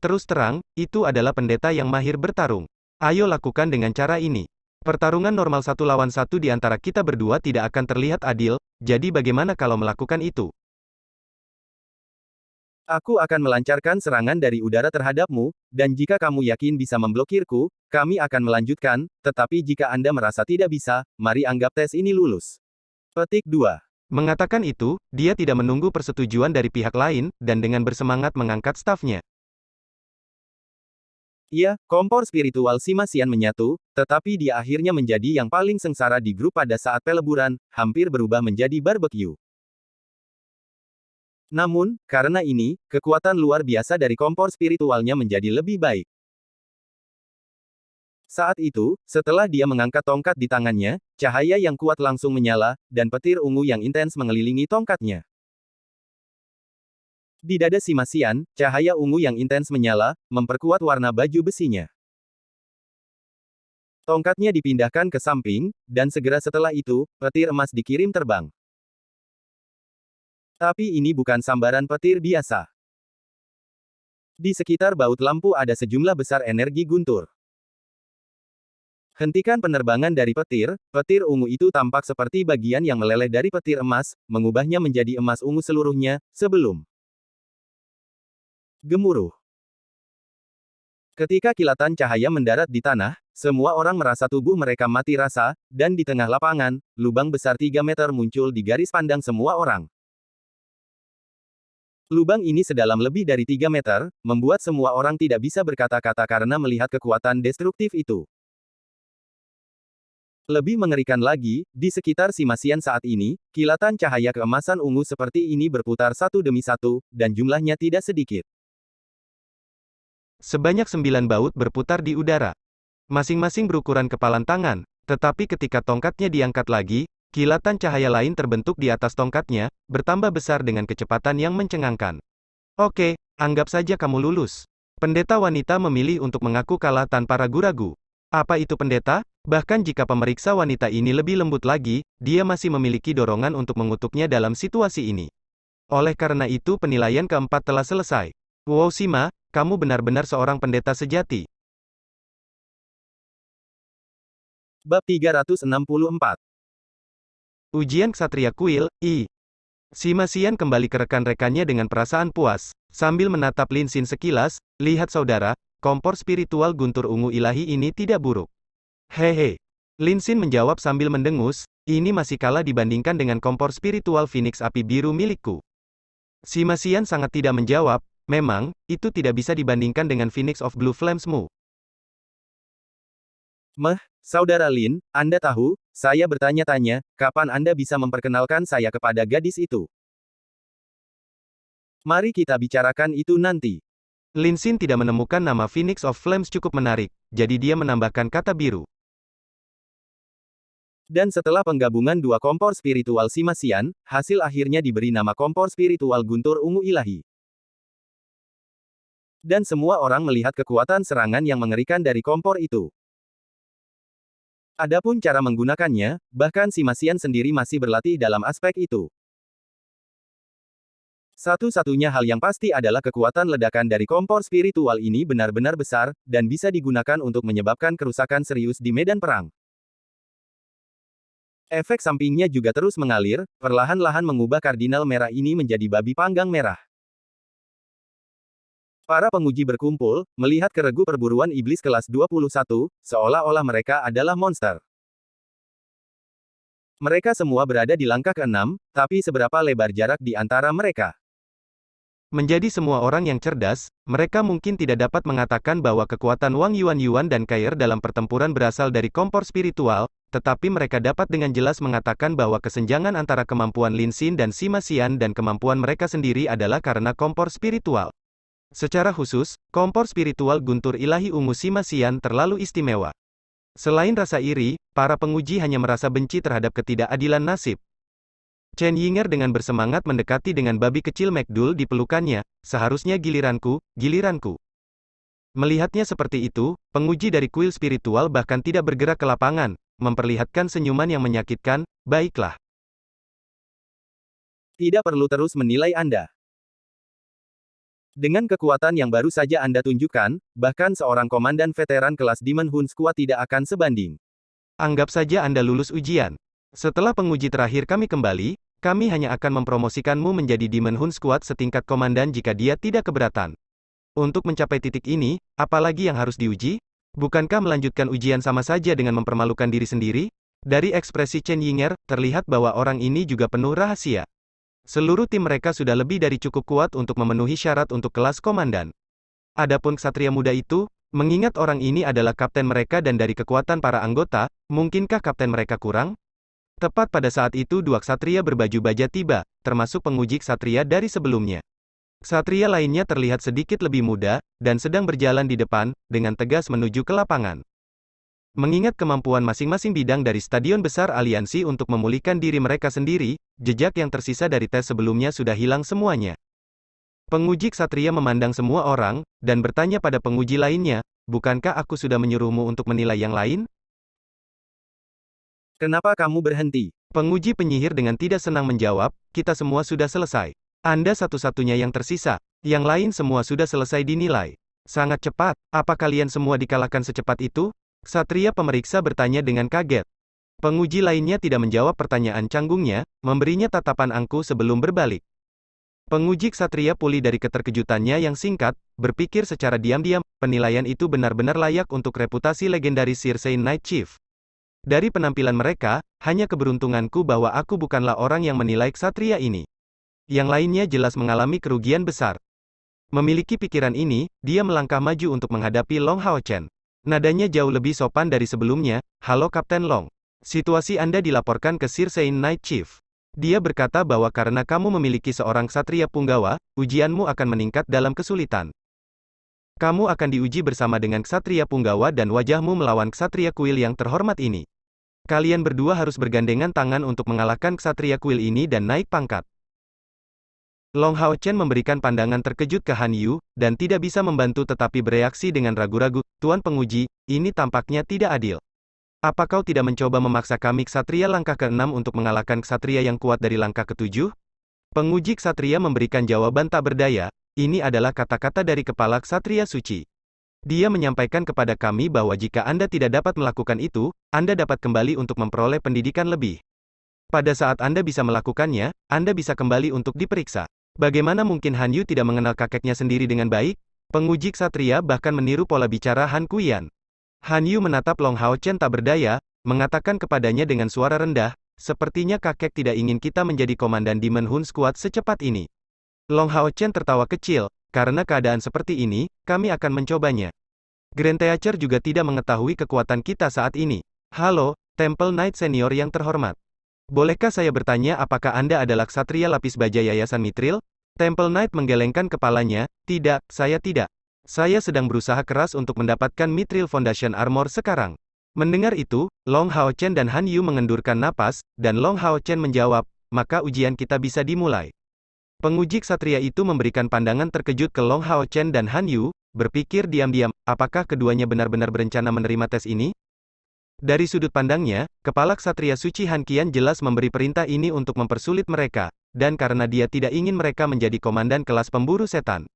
Terus terang, itu adalah pendeta yang mahir bertarung. Ayo lakukan dengan cara ini. Pertarungan normal 1 lawan 1 di antara kita berdua tidak akan terlihat adil, jadi bagaimana kalau melakukan itu? Aku akan melancarkan serangan dari udara terhadapmu, dan jika kamu yakin bisa memblokirku, kami akan melanjutkan, tetapi jika Anda merasa tidak bisa, mari anggap tes ini lulus. Petik 2. Mengatakan itu, dia tidak menunggu persetujuan dari pihak lain, dan dengan bersemangat mengangkat stafnya. Iya, kompor spiritual Sima Xian menyatu, tetapi dia akhirnya menjadi yang paling sengsara di grup pada saat peleburan, hampir berubah menjadi barbecue. Namun, karena ini, kekuatan luar biasa dari kompor spiritualnya menjadi lebih baik. Saat itu, setelah dia mengangkat tongkat di tangannya, cahaya yang kuat langsung menyala, dan petir ungu yang intens mengelilingi tongkatnya. Di dada Sima Xian, cahaya ungu yang intens menyala, memperkuat warna baju besinya. Tongkatnya dipindahkan ke samping, dan segera setelah itu, petir emas dikirim terbang. Tapi ini bukan sambaran petir biasa. Di sekitar baut lampu ada sejumlah besar energi guntur. Hentikan penerbangan dari petir, petir ungu itu tampak seperti bagian yang meleleh dari petir emas, mengubahnya menjadi emas ungu seluruhnya, sebelum gemuruh. Ketika kilatan cahaya mendarat di tanah, semua orang merasa tubuh mereka mati rasa, dan di tengah lapangan, lubang besar 3 meter muncul di garis pandang semua orang. Lubang ini sedalam lebih dari 3 meter, membuat semua orang tidak bisa berkata-kata karena melihat kekuatan destruktif itu. Lebih mengerikan lagi, di sekitar Sima Xian saat ini, kilatan cahaya keemasan ungu seperti ini berputar satu demi satu, dan jumlahnya tidak sedikit. Sebanyak 9 baut berputar di udara. Masing-masing berukuran kepalan tangan, tetapi ketika tongkatnya diangkat lagi, kilatan cahaya lain terbentuk di atas tongkatnya, bertambah besar dengan kecepatan yang mencengangkan. Oke, anggap saja kamu lulus. Pendeta wanita memilih untuk mengaku kalah tanpa ragu-ragu. Apa itu pendeta? Bahkan jika pemeriksa wanita ini lebih lembut lagi, dia masih memiliki dorongan untuk mengutuknya dalam situasi ini. Oleh karena itu penilaian keempat telah selesai. Wow Sima, kamu benar-benar seorang pendeta sejati. Bab 364. Ujian Ksatria Kuil, I. Sima Xian kembali ke rekan-rekannya dengan perasaan puas, sambil menatap Lin Xin sekilas, lihat saudara, kompor spiritual guntur ungu ilahi ini tidak buruk. Hehe. Lin Xin menjawab sambil mendengus, ini masih kalah dibandingkan dengan kompor spiritual Phoenix api biru milikku. Sima Xian sangat tidak menjawab, memang, itu tidak bisa dibandingkan dengan Phoenix of Blue Flames-mu. Saudara Lin, Anda tahu, saya bertanya-tanya, kapan Anda bisa memperkenalkan saya kepada gadis itu? Mari kita bicarakan itu nanti. Lin Xin tidak menemukan nama Phoenix of Flames cukup menarik, jadi dia menambahkan kata biru. Dan setelah penggabungan dua kompor spiritual Sima Xian, hasil akhirnya diberi nama kompor spiritual guntur ungu ilahi. Dan semua orang melihat kekuatan serangan yang mengerikan dari kompor itu. Adapun cara menggunakannya, bahkan Sima Xian sendiri masih berlatih dalam aspek itu. Satu-satunya hal yang pasti adalah kekuatan ledakan dari kompor spiritual ini benar-benar besar, dan bisa digunakan untuk menyebabkan kerusakan serius di medan perang. Efek sampingnya juga terus mengalir, perlahan-lahan mengubah kardinal merah ini menjadi babi panggang merah. Para penguji berkumpul, melihat ke regu perburuan iblis kelas 21, seolah-olah mereka adalah monster. Mereka semua berada di langkah ke-6, tapi seberapa lebar jarak di antara mereka? Menjadi semua orang yang cerdas, mereka mungkin tidak dapat mengatakan bahwa kekuatan Wang Yuan dan Kair dalam pertempuran berasal dari kompor spiritual, tetapi mereka dapat dengan jelas mengatakan bahwa kesenjangan antara kemampuan Lin Xin dan Sima Xian dan kemampuan mereka sendiri adalah karena kompor spiritual. Secara khusus, kompor spiritual guntur ilahi ungu Sima Xian terlalu istimewa. Selain rasa iri, para penguji hanya merasa benci terhadap ketidakadilan nasib. Chen Yinger dengan bersemangat mendekati dengan babi kecil McDool di pelukannya, seharusnya giliranku, giliranku. Melihatnya seperti itu, penguji dari kuil spiritual bahkan tidak bergerak ke lapangan, memperlihatkan senyuman yang menyakitkan, baiklah. Tidak perlu terus menilai Anda. Dengan kekuatan yang baru saja Anda tunjukkan, bahkan seorang komandan veteran kelas Demon Hun Squad tidak akan sebanding. Anggap saja Anda lulus ujian. Setelah penguji terakhir kami kembali, kami hanya akan mempromosikanmu menjadi Demon Hun Squad setingkat komandan jika dia tidak keberatan. Untuk mencapai titik ini, apalagi yang harus diuji? Bukankah melanjutkan ujian sama saja dengan mempermalukan diri sendiri? Dari ekspresi Chen Yinger, terlihat bahwa orang ini juga penuh rahasia. Seluruh tim mereka sudah lebih dari cukup kuat untuk memenuhi syarat untuk kelas komandan. Adapun ksatria muda itu, mengingat orang ini adalah kapten mereka dan dari kekuatan para anggota, mungkinkah kapten mereka kurang? Tepat pada saat itu dua ksatria berbaju baja tiba, termasuk penguji ksatria dari sebelumnya. Ksatria lainnya terlihat sedikit lebih muda, dan sedang berjalan di depan, dengan tegas menuju ke lapangan. Mengingat kemampuan masing-masing bidang dari Stadion Besar Aliansi untuk memulihkan diri mereka sendiri, jejak yang tersisa dari tes sebelumnya sudah hilang semuanya. Penguji ksatria memandang semua orang, dan bertanya pada penguji lainnya, bukankah aku sudah menyuruhmu untuk menilai yang lain? Kenapa kamu berhenti? Penguji penyihir dengan tidak senang menjawab, kita semua sudah selesai. Anda satu-satunya yang tersisa. Yang lain semua sudah selesai dinilai. Sangat cepat, apa kalian semua dikalahkan secepat itu? Ksatria pemeriksa bertanya dengan kaget. Penguji lainnya tidak menjawab pertanyaan canggungnya, memberinya tatapan angkuh sebelum berbalik. Penguji ksatria pulih dari keterkejutannya yang singkat, berpikir secara diam-diam, penilaian itu benar-benar layak untuk reputasi legendaris Circe Night Chief. Dari penampilan mereka, hanya keberuntunganku bahwa aku bukanlah orang yang menilai ksatria ini. Yang lainnya jelas mengalami kerugian besar. Memiliki pikiran ini, dia melangkah maju untuk menghadapi Long Hao Chen. Nadanya jauh lebih sopan dari sebelumnya, halo Kapten Long. Situasi Anda dilaporkan ke Circe Night Chief. Dia berkata bahwa karena kamu memiliki seorang ksatria punggawa, ujianmu akan meningkat dalam kesulitan. Kamu akan diuji bersama dengan ksatria punggawa dan wajahmu melawan ksatria kuil yang terhormat ini. Kalian berdua harus bergandengan tangan untuk mengalahkan ksatria kuil ini dan naik pangkat. Long Hao Chen memberikan pandangan terkejut ke Han Yu, dan tidak bisa membantu tetapi bereaksi dengan ragu-ragu, Tuan Penguji, ini tampaknya tidak adil. Apa kau tidak mencoba memaksa kami ksatria langkah ke-6 untuk mengalahkan ksatria yang kuat dari langkah ke-7? Penguji ksatria memberikan jawaban tak berdaya, ini adalah kata-kata dari kepala ksatria suci. Dia menyampaikan kepada kami bahwa jika Anda tidak dapat melakukan itu, Anda dapat kembali untuk memperoleh pendidikan lebih. Pada saat Anda bisa melakukannya, Anda bisa kembali untuk diperiksa. Bagaimana mungkin Han Yu tidak mengenal kakeknya sendiri dengan baik? Penguji ksatria bahkan meniru pola bicara Han Kuyan. Han Yu menatap Long Hao Chen tak berdaya, mengatakan kepadanya dengan suara rendah, sepertinya kakek tidak ingin kita menjadi komandan Demon Hun Squad secepat ini. Long Hao Chen tertawa kecil, karena keadaan seperti ini, kami akan mencobanya. Grand Teacher juga tidak mengetahui kekuatan kita saat ini. Halo, Temple Knight Senior yang terhormat. Bolehkah saya bertanya apakah Anda adalah ksatria lapis baja Yayasan Mithril? Temple Knight menggelengkan kepalanya, tidak, saya tidak. Saya sedang berusaha keras untuk mendapatkan Mithril Foundation Armor sekarang. Mendengar itu, Long Hao Chen dan Han Yu mengendurkan napas, dan Long Hao Chen menjawab, maka ujian kita bisa dimulai. Penguji ksatria itu memberikan pandangan terkejut ke Long Hao Chen dan Han Yu, berpikir diam-diam, apakah keduanya benar-benar berencana menerima tes ini? Dari sudut pandangnya, kepala ksatria suci Han Qian jelas memberi perintah ini untuk mempersulit mereka, dan karena dia tidak ingin mereka menjadi komandan kelas pemburu setan.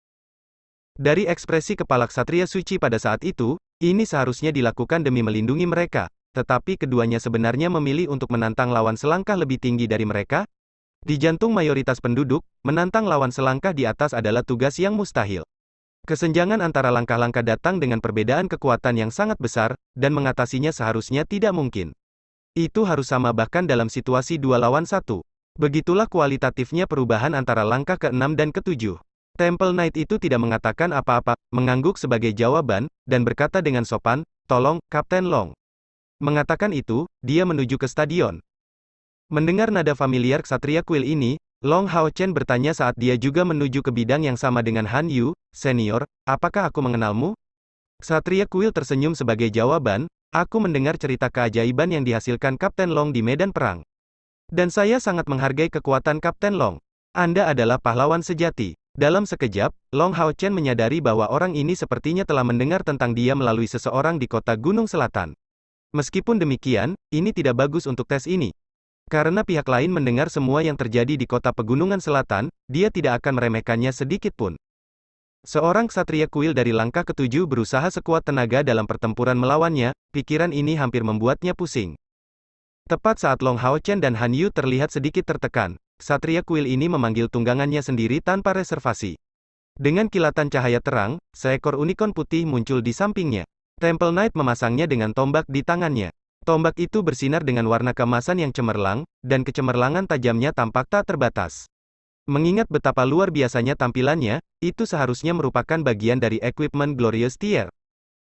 Dari ekspresi kepala ksatria suci pada saat itu, ini seharusnya dilakukan demi melindungi mereka, tetapi keduanya sebenarnya memilih untuk menantang lawan selangkah lebih tinggi dari mereka. Di jantung mayoritas penduduk, menantang lawan selangkah di atas adalah tugas yang mustahil. Kesenjangan antara langkah-langkah datang dengan perbedaan kekuatan yang sangat besar, dan mengatasinya seharusnya tidak mungkin. Itu harus sama bahkan dalam situasi 2 lawan 1. Begitulah kualitatifnya perubahan antara langkah ke-6 dan ke-7. Temple Knight itu tidak mengatakan apa-apa, mengangguk sebagai jawaban, dan berkata dengan sopan, "Tolong, Kapten Long." Mengatakan itu, dia menuju ke stadion. Mendengar nada familiar Ksatria Kuil ini, Long Hao Chen bertanya saat dia juga menuju ke bidang yang sama dengan Han Yu, "Senior, apakah aku mengenalmu?" Ksatria Kuil tersenyum sebagai jawaban, "Aku mendengar cerita keajaiban yang dihasilkan Kapten Long di medan perang. Dan saya sangat menghargai kekuatan Kapten Long. Anda adalah pahlawan sejati." Dalam sekejap, Long Hao Chen menyadari bahwa orang ini sepertinya telah mendengar tentang dia melalui seseorang di kota Gunung Selatan. Meskipun demikian, ini tidak bagus untuk tes ini. Karena pihak lain mendengar semua yang terjadi di kota Pegunungan Selatan, dia tidak akan meremehkannya sedikit pun. Seorang ksatria kuil dari langkah ke-7 berusaha sekuat tenaga dalam pertempuran melawannya, pikiran ini hampir membuatnya pusing. Tepat saat Long Hao Chen dan Han Yu terlihat sedikit tertekan, ksatria kuil ini memanggil tunggangannya sendiri tanpa reservasi. Dengan kilatan cahaya terang, seekor unicorn putih muncul di sampingnya. Temple Knight memasangnya dengan tombak di tangannya. Tombak itu bersinar dengan warna keemasan yang cemerlang, dan kecemerlangan tajamnya tampak tak terbatas. Mengingat betapa luar biasanya tampilannya, itu seharusnya merupakan bagian dari equipment Glorious Tier.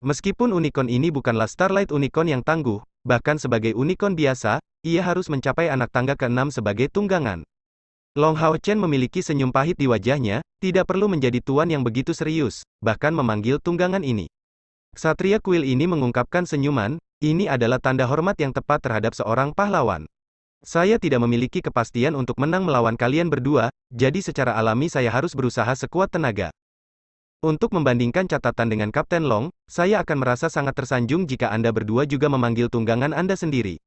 Meskipun unicorn ini bukanlah Starlight Unicorn yang tangguh, bahkan sebagai unicorn biasa, ia harus mencapai anak tangga ke-6 sebagai tunggangan. Long Hao Chen memiliki senyum pahit di wajahnya, tidak perlu menjadi tuan yang begitu serius, bahkan memanggil tunggangan ini. Ksatria kuil ini mengungkapkan senyuman, "Ini adalah tanda hormat yang tepat terhadap seorang pahlawan. Saya tidak memiliki kepastian untuk menang melawan kalian berdua, jadi secara alami saya harus berusaha sekuat tenaga. Untuk membandingkan catatan dengan Kapten Long, saya akan merasa sangat tersanjung jika Anda berdua juga memanggil tunggangan Anda sendiri.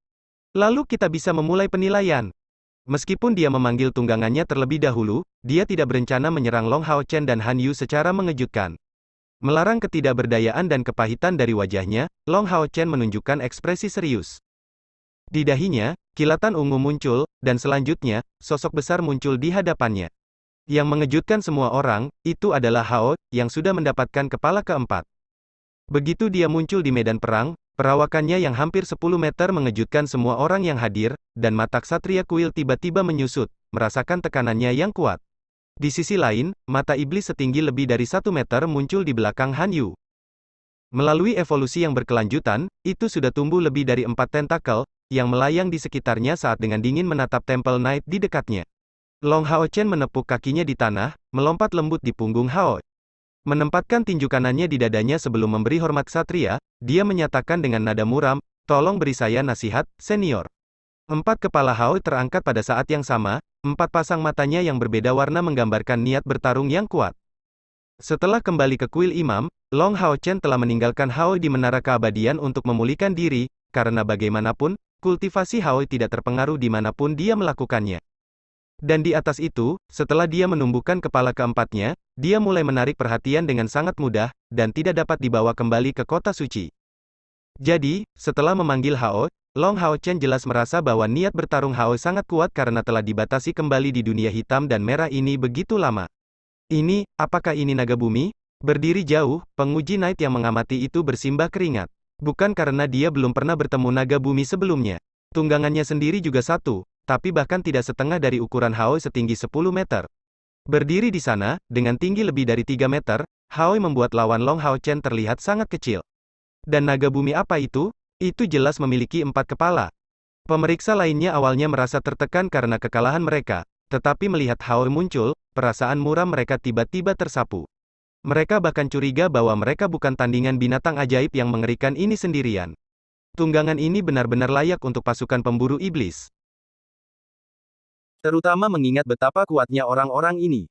Lalu kita bisa memulai penilaian." Meskipun dia memanggil tunggangannya terlebih dahulu, dia tidak berencana menyerang Long Hao Chen dan Han Yu secara mengejutkan. Melarang ketidakberdayaan dan kepahitan dari wajahnya, Long Hao Chen menunjukkan ekspresi serius. Di dahinya, kilatan ungu muncul, dan selanjutnya, sosok besar muncul di hadapannya. Yang mengejutkan semua orang, itu adalah Hao, yang sudah mendapatkan kepala keempat. Begitu dia muncul di medan perang, perawakannya yang hampir 10 meter mengejutkan semua orang yang hadir, dan mata ksatria kuil tiba-tiba menyusut, merasakan tekanannya yang kuat. Di sisi lain, mata iblis setinggi lebih dari 1 meter muncul di belakang Han Yu. Melalui evolusi yang berkelanjutan, itu sudah tumbuh lebih dari 4 tentakel, yang melayang di sekitarnya saat dengan dingin menatap Temple Knight di dekatnya. Long Hao Chen menepuk kakinya di tanah, melompat lembut di punggung Hao. Menempatkan tinju kanannya di dadanya sebelum memberi hormat ksatria, dia menyatakan dengan nada muram, "Tolong beri saya nasihat, senior." 4 kepala Hao terangkat pada saat yang sama, 4 pasang matanya yang berbeda warna menggambarkan niat bertarung yang kuat. Setelah kembali ke kuil imam, Long Hao Chen telah meninggalkan Hao di Menara Keabadian untuk memulihkan diri, karena bagaimanapun, kultivasi Hao tidak terpengaruh dimanapun dia melakukannya. Dan di atas itu, setelah dia menumbuhkan kepala keempatnya, dia mulai menarik perhatian dengan sangat mudah, dan tidak dapat dibawa kembali ke kota suci. Jadi, setelah memanggil Hao, Long Hao Chen jelas merasa bahwa niat bertarung Hao sangat kuat karena telah dibatasi kembali di dunia hitam dan merah ini begitu lama. Apakah ini naga bumi? Berdiri jauh, penguji Knight yang mengamati itu bersimbah keringat. Bukan karena dia belum pernah bertemu naga bumi sebelumnya. Tunggangannya sendiri juga satu, tapi bahkan tidak setengah dari ukuran Hao setinggi 10 meter. Berdiri di sana, dengan tinggi lebih dari 3 meter, Hao membuat lawan Long Hao Chen terlihat sangat kecil. Dan naga bumi apa itu? Itu jelas memiliki 4 kepala. Pemeriksa lainnya awalnya merasa tertekan karena kekalahan mereka, tetapi melihat Hao muncul, perasaan muram mereka tiba-tiba tersapu. Mereka bahkan curiga bahwa mereka bukan tandingan binatang ajaib yang mengerikan ini sendirian. Tunggangan ini benar-benar layak untuk pasukan pemburu iblis. Terutama mengingat betapa kuatnya orang-orang ini.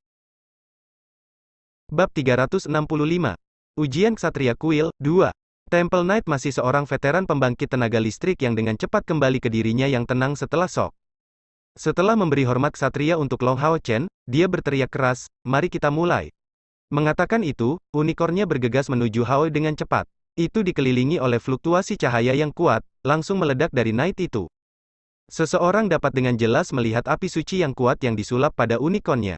Bab 365. Ujian Ksatria Kuil, 2. Temple Knight masih seorang veteran pembangkit tenaga listrik yang dengan cepat kembali ke dirinya yang tenang setelah shock. Setelah memberi hormat ksatria untuk Long Hao Chen, dia berteriak keras, "Mari kita mulai." Mengatakan itu, unikornnya bergegas menuju Hao dengan cepat. Itu dikelilingi oleh fluktuasi cahaya yang kuat, langsung meledak dari Knight itu. Seseorang dapat dengan jelas melihat api suci yang kuat yang disulap pada unicornnya.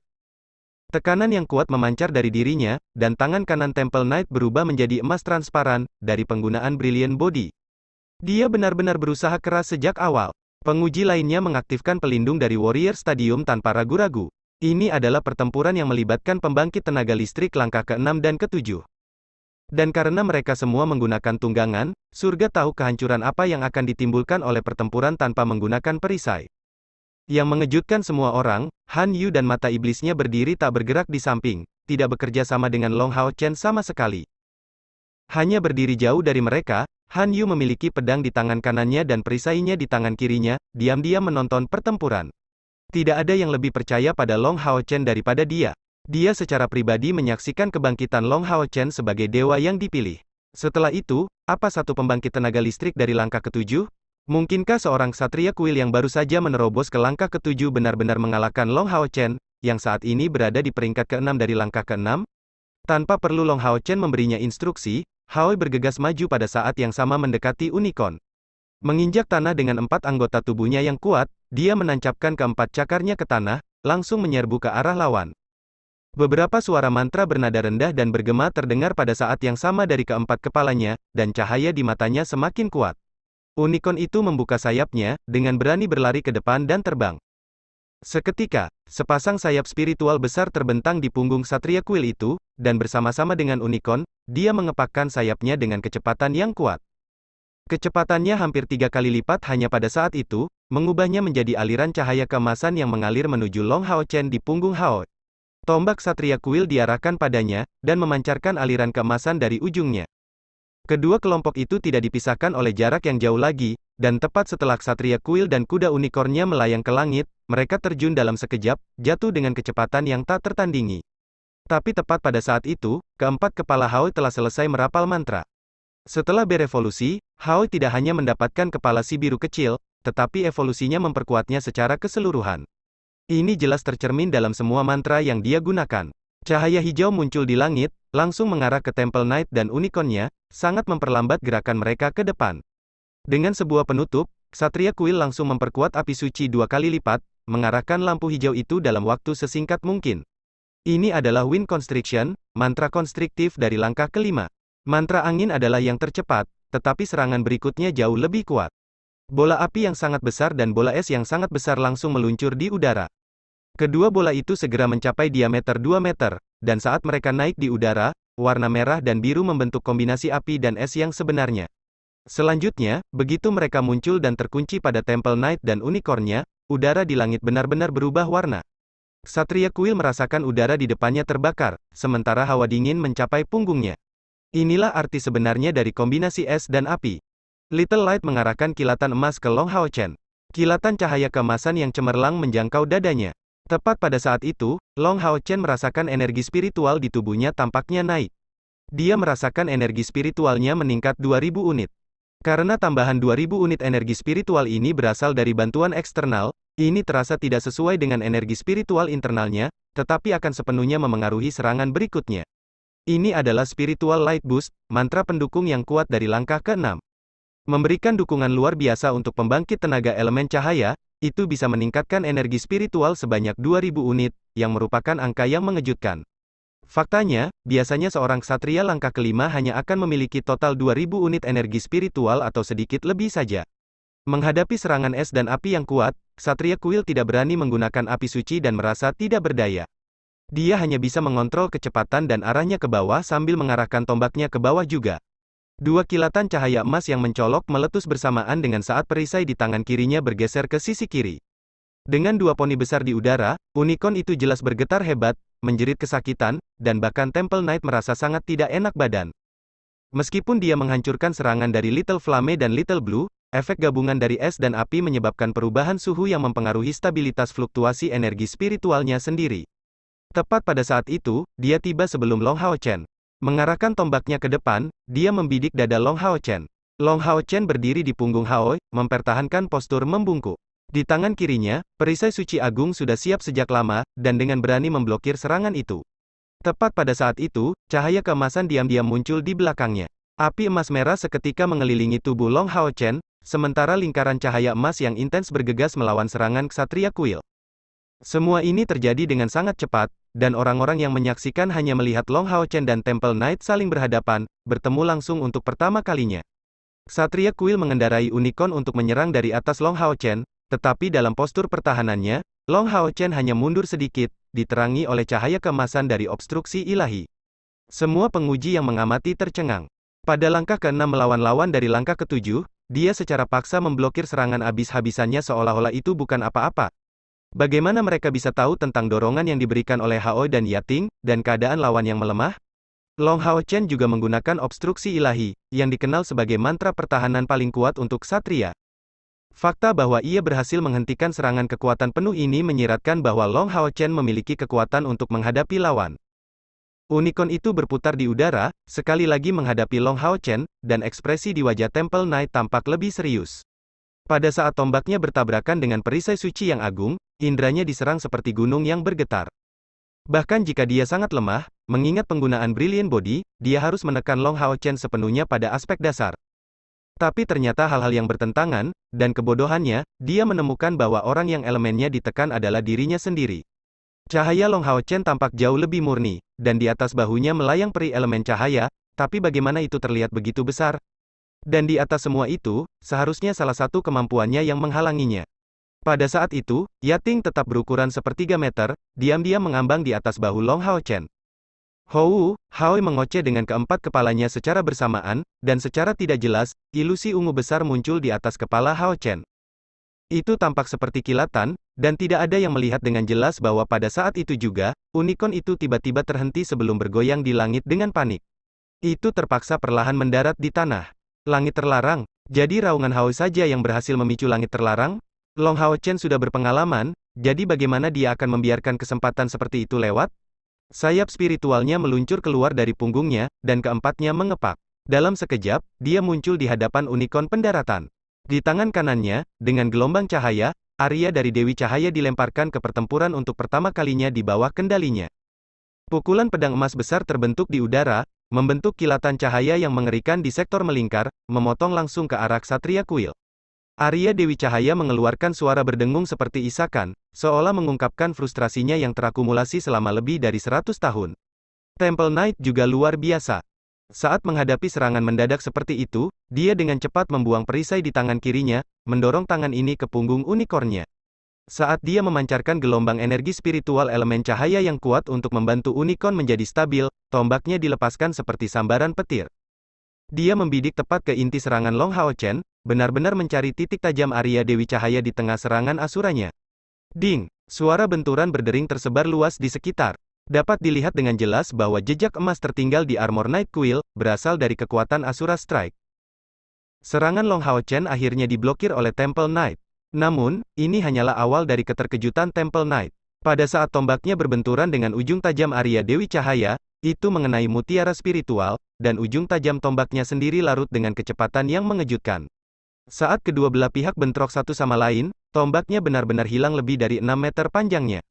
Tekanan yang kuat memancar dari dirinya, dan tangan kanan Temple Knight berubah menjadi emas transparan, dari penggunaan Brilliant Body. Dia benar-benar berusaha keras sejak awal. Penguji lainnya mengaktifkan pelindung dari Warrior Stadium tanpa ragu-ragu. Ini adalah pertempuran yang melibatkan pembangkit tenaga listrik langkah ke-6 dan ke-7. Dan karena mereka semua menggunakan tunggangan, surga tahu kehancuran apa yang akan ditimbulkan oleh pertempuran tanpa menggunakan perisai. Yang mengejutkan semua orang, Han Yu dan mata iblisnya berdiri tak bergerak di samping, tidak bekerja sama dengan Long Hao Chen sama sekali. Hanya berdiri jauh dari mereka, Han Yu memiliki pedang di tangan kanannya dan perisainya di tangan kirinya, diam-diam menonton pertempuran. Tidak ada yang lebih percaya pada Long Hao Chen daripada dia. Dia secara pribadi menyaksikan kebangkitan Long Hao Chen sebagai dewa yang dipilih. Setelah itu, apa satu pembangkit tenaga listrik dari langkah ke-7? Mungkinkah seorang Ksatria Kuil yang baru saja menerobos ke langkah ke-7 benar-benar mengalahkan Long Hao Chen, yang saat ini berada di peringkat ke-6 dari langkah ke-6? Tanpa perlu Long Hao Chen memberinya instruksi, Haoi bergegas maju pada saat yang sama mendekati unicorn. Menginjak tanah dengan 4 anggota tubuhnya yang kuat, dia menancapkan keempat cakarnya ke tanah, langsung menyerbu ke arah lawan. Beberapa suara mantra bernada rendah dan bergema terdengar pada saat yang sama dari keempat kepalanya, dan cahaya di matanya semakin kuat. Unicorn itu membuka sayapnya, dengan berani berlari ke depan dan terbang. Seketika, sepasang sayap spiritual besar terbentang di punggung Ksatria Kuil itu, dan bersama-sama dengan unicorn, dia mengepakkan sayapnya dengan kecepatan yang kuat. Kecepatannya hampir 3 kali lipat hanya pada saat itu, mengubahnya menjadi aliran cahaya keemasan yang mengalir menuju Long Hao Chen di punggung Hao. Tombak Ksatria Kuil diarahkan padanya, dan memancarkan aliran keemasan dari ujungnya. Kedua kelompok itu tidak dipisahkan oleh jarak yang jauh lagi, dan tepat setelah Ksatria Kuil dan kuda unikornnya melayang ke langit, mereka terjun dalam sekejap, jatuh dengan kecepatan yang tak tertandingi. Tapi tepat pada saat itu, keempat kepala Hao telah selesai merapal mantra. Setelah berevolusi, Hao tidak hanya mendapatkan kepala si biru kecil, tetapi evolusinya memperkuatnya secara keseluruhan. Ini jelas tercermin dalam semua mantra yang dia gunakan. Cahaya hijau muncul di langit, langsung mengarah ke Temple Knight dan unicornnya, sangat memperlambat gerakan mereka ke depan. Dengan sebuah penutup, Ksatria Kuil langsung memperkuat api suci 2 kali lipat, mengarahkan lampu hijau itu dalam waktu sesingkat mungkin. Ini adalah Wind Constriction, mantra konstriktif dari langkah kelima. Mantra angin adalah yang tercepat, tetapi serangan berikutnya jauh lebih kuat. Bola api yang sangat besar dan bola es yang sangat besar langsung meluncur di udara. Kedua bola itu segera mencapai diameter 2 meter, dan saat mereka naik di udara, warna merah dan biru membentuk kombinasi api dan es yang sebenarnya. Selanjutnya, begitu mereka muncul dan terkunci pada Temple Knight dan unicornnya, udara di langit benar-benar berubah warna. Ksatria Kuil merasakan udara di depannya terbakar, sementara hawa dingin mencapai punggungnya. Inilah arti sebenarnya dari kombinasi es dan api. Little Light mengarahkan kilatan emas ke Long Hao Chen. Kilatan cahaya keemasan yang cemerlang menjangkau dadanya. Tepat pada saat itu, Long Hao Chen merasakan energi spiritual di tubuhnya tampaknya naik. Dia merasakan energi spiritualnya meningkat 2000 unit. Karena tambahan 2000 unit energi spiritual ini berasal dari bantuan eksternal, ini terasa tidak sesuai dengan energi spiritual internalnya, tetapi akan sepenuhnya memengaruhi serangan berikutnya. Ini adalah Spiritual Light Boost, mantra pendukung yang kuat dari langkah ke-6. Memberikan dukungan luar biasa untuk pembangkit tenaga elemen cahaya, itu bisa meningkatkan energi spiritual sebanyak 2000 unit, yang merupakan angka yang mengejutkan. Faktanya, biasanya seorang ksatria langkah kelima hanya akan memiliki total 2000 unit energi spiritual atau sedikit lebih saja. Menghadapi serangan es dan api yang kuat, Ksatria Kuil tidak berani menggunakan api suci dan merasa tidak berdaya. Dia hanya bisa mengontrol kecepatan dan arahnya ke bawah sambil mengarahkan tombaknya ke bawah juga. Dua kilatan cahaya emas yang mencolok meletus bersamaan dengan saat perisai di tangan kirinya bergeser ke sisi kiri. Dengan dua poni besar di udara, unicorn itu jelas bergetar hebat, menjerit kesakitan, dan bahkan Temple Knight merasa sangat tidak enak badan. Meskipun dia menghancurkan serangan dari Little Flame dan Little Blue, efek gabungan dari es dan api menyebabkan perubahan suhu yang mempengaruhi stabilitas fluktuasi energi spiritualnya sendiri. Tepat pada saat itu, dia tiba sebelum Long Hao Chen. Mengarahkan tombaknya ke depan, dia membidik dada Long Hao Chen. Long Hao Chen berdiri di punggung Hao, mempertahankan postur membungkuk. Di tangan kirinya, perisai suci agung sudah siap sejak lama, dan dengan berani memblokir serangan itu. Tepat pada saat itu, cahaya keemasan diam-diam muncul di belakangnya. Api emas merah seketika mengelilingi tubuh Long Hao Chen, sementara lingkaran cahaya emas yang intens bergegas melawan serangan Ksatria Kuil. Semua ini terjadi dengan sangat cepat, dan orang-orang yang menyaksikan hanya melihat Long Hao Chen dan Temple Knight saling berhadapan, bertemu langsung untuk pertama kalinya. Ksatria Kuil mengendarai unicorn untuk menyerang dari atas Long Hao Chen, tetapi dalam postur pertahanannya, Long Hao Chen hanya mundur sedikit, diterangi oleh cahaya keemasan dari obstruksi ilahi. Semua penguji yang mengamati tercengang. Pada langkah ke-6 melawan lawan dari langkah ke-7, dia secara paksa memblokir serangan habis-habisannya seolah-olah itu bukan apa-apa. Bagaimana mereka bisa tahu tentang dorongan yang diberikan oleh Hao dan Yating, dan keadaan lawan yang melemah? Long Hao Chen juga menggunakan obstruksi ilahi, yang dikenal sebagai mantra pertahanan paling kuat untuk ksatria. Fakta bahwa ia berhasil menghentikan serangan kekuatan penuh ini menyiratkan bahwa Long Hao Chen memiliki kekuatan untuk menghadapi lawan. Unicorn itu berputar di udara, sekali lagi menghadapi Long Hao Chen, dan ekspresi di wajah Temple Knight tampak lebih serius. Pada saat tombaknya bertabrakan dengan perisai suci yang agung, indranya diserang seperti gunung yang bergetar. Bahkan jika dia sangat lemah, mengingat penggunaan Brilliant Body, dia harus menekan Long Hao Chen sepenuhnya pada aspek dasar. Tapi ternyata hal-hal yang bertentangan, dan kebodohannya, dia menemukan bahwa orang yang elemennya ditekan adalah dirinya sendiri. Cahaya Long Hao Chen tampak jauh lebih murni, dan di atas bahunya melayang peri elemen cahaya, tapi bagaimana itu terlihat begitu besar? Dan di atas semua itu, seharusnya salah satu kemampuannya yang menghalanginya. Pada saat itu, Yating tetap berukuran sepertiga meter, diam-diam mengambang di atas bahu Long Hao Chen. Hou mengoceh dengan keempat kepalanya secara bersamaan, dan secara tidak jelas, ilusi ungu besar muncul di atas kepala Hao Chen. Itu tampak seperti kilatan, dan tidak ada yang melihat dengan jelas bahwa pada saat itu juga, unicorn itu tiba-tiba terhenti sebelum bergoyang di langit dengan panik. Itu terpaksa perlahan mendarat di tanah. Langit terlarang, jadi raungan Hao saja yang berhasil memicu langit terlarang? Long Hao Chen sudah berpengalaman, jadi bagaimana dia akan membiarkan kesempatan seperti itu lewat? Sayap spiritualnya meluncur keluar dari punggungnya, dan keempatnya mengepak. Dalam sekejap, dia muncul di hadapan unicorn pendaratan. Di tangan kanannya, dengan gelombang cahaya, Arya dari Dewi Cahaya dilemparkan ke pertempuran untuk pertama kalinya di bawah kendalinya. Pukulan pedang emas besar terbentuk di udara, membentuk kilatan cahaya yang mengerikan di sektor melingkar, memotong langsung ke arah Ksatria Kuil. Arya Dewi Cahaya mengeluarkan suara berdengung seperti isakan, seolah mengungkapkan frustrasinya yang terakumulasi selama lebih dari 100 tahun. Temple Knight juga luar biasa. Saat menghadapi serangan mendadak seperti itu, dia dengan cepat membuang perisai di tangan kirinya, mendorong tangan ini ke punggung unicornnya. Saat dia memancarkan gelombang energi spiritual elemen cahaya yang kuat untuk membantu unicorn menjadi stabil, tombaknya dilepaskan seperti sambaran petir. Dia membidik tepat ke inti serangan Long Hao Chen, benar-benar mencari titik tajam Arya Dewi Cahaya di tengah serangan asuranya. Ding! Suara benturan berdering tersebar luas di sekitar. Dapat dilihat dengan jelas bahwa jejak emas tertinggal di armor Night Quill, berasal dari kekuatan Asura Strike. Serangan Long Hao Chen akhirnya diblokir oleh Temple Knight. Namun, ini hanyalah awal dari keterkejutan Temple Knight. Pada saat tombaknya berbenturan dengan ujung tajam Arya Dewi Cahaya, itu mengenai mutiara spiritual, dan ujung tajam tombaknya sendiri larut dengan kecepatan yang mengejutkan. Saat kedua belah pihak bentrok satu sama lain, tombaknya benar-benar hilang lebih dari 6 meter panjangnya.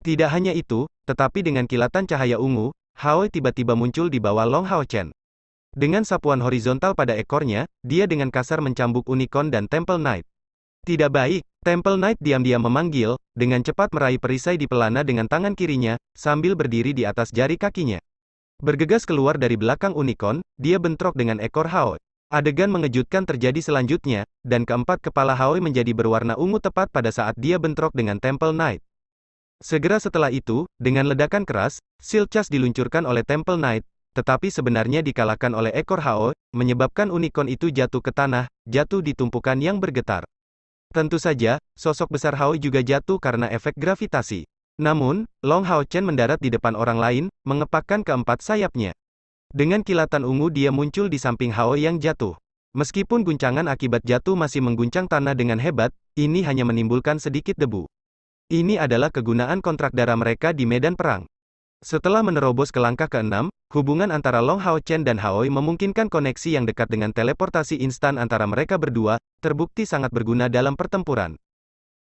Tidak hanya itu, tetapi dengan kilatan cahaya ungu, Hao tiba-tiba muncul di bawah Long Hao Chen. Dengan sapuan horizontal pada ekornya, dia dengan kasar mencambuk unicorn dan Temple Knight. Tidak baik, Temple Knight diam-diam memanggil, dengan cepat meraih perisai di pelana dengan tangan kirinya, sambil berdiri di atas jari kakinya. Bergegas keluar dari belakang unicorn, dia bentrok dengan ekor Hao. Adegan mengejutkan terjadi selanjutnya, dan keempat kepala Hao menjadi berwarna ungu tepat pada saat dia bentrok dengan Temple Knight. Segera setelah itu, dengan ledakan keras, Shield Charge diluncurkan oleh Temple Knight, tetapi sebenarnya dikalahkan oleh ekor Hao, menyebabkan unicorn itu jatuh ke tanah, jatuh di tumpukan yang bergetar. Tentu saja, sosok besar Hao juga jatuh karena efek gravitasi. Namun, Long Hao Chen mendarat di depan orang lain, mengepakkan keempat sayapnya. Dengan kilatan ungu dia muncul di samping Hao yang jatuh. Meskipun guncangan akibat jatuh masih mengguncang tanah dengan hebat, ini hanya menimbulkan sedikit debu. Ini adalah kegunaan kontrak darah mereka di medan perang. Setelah menerobos ke langkah ke-6, hubungan antara Long Hao Chen dan Hao memungkinkan koneksi yang dekat dengan teleportasi instan antara mereka berdua, terbukti sangat berguna dalam pertempuran.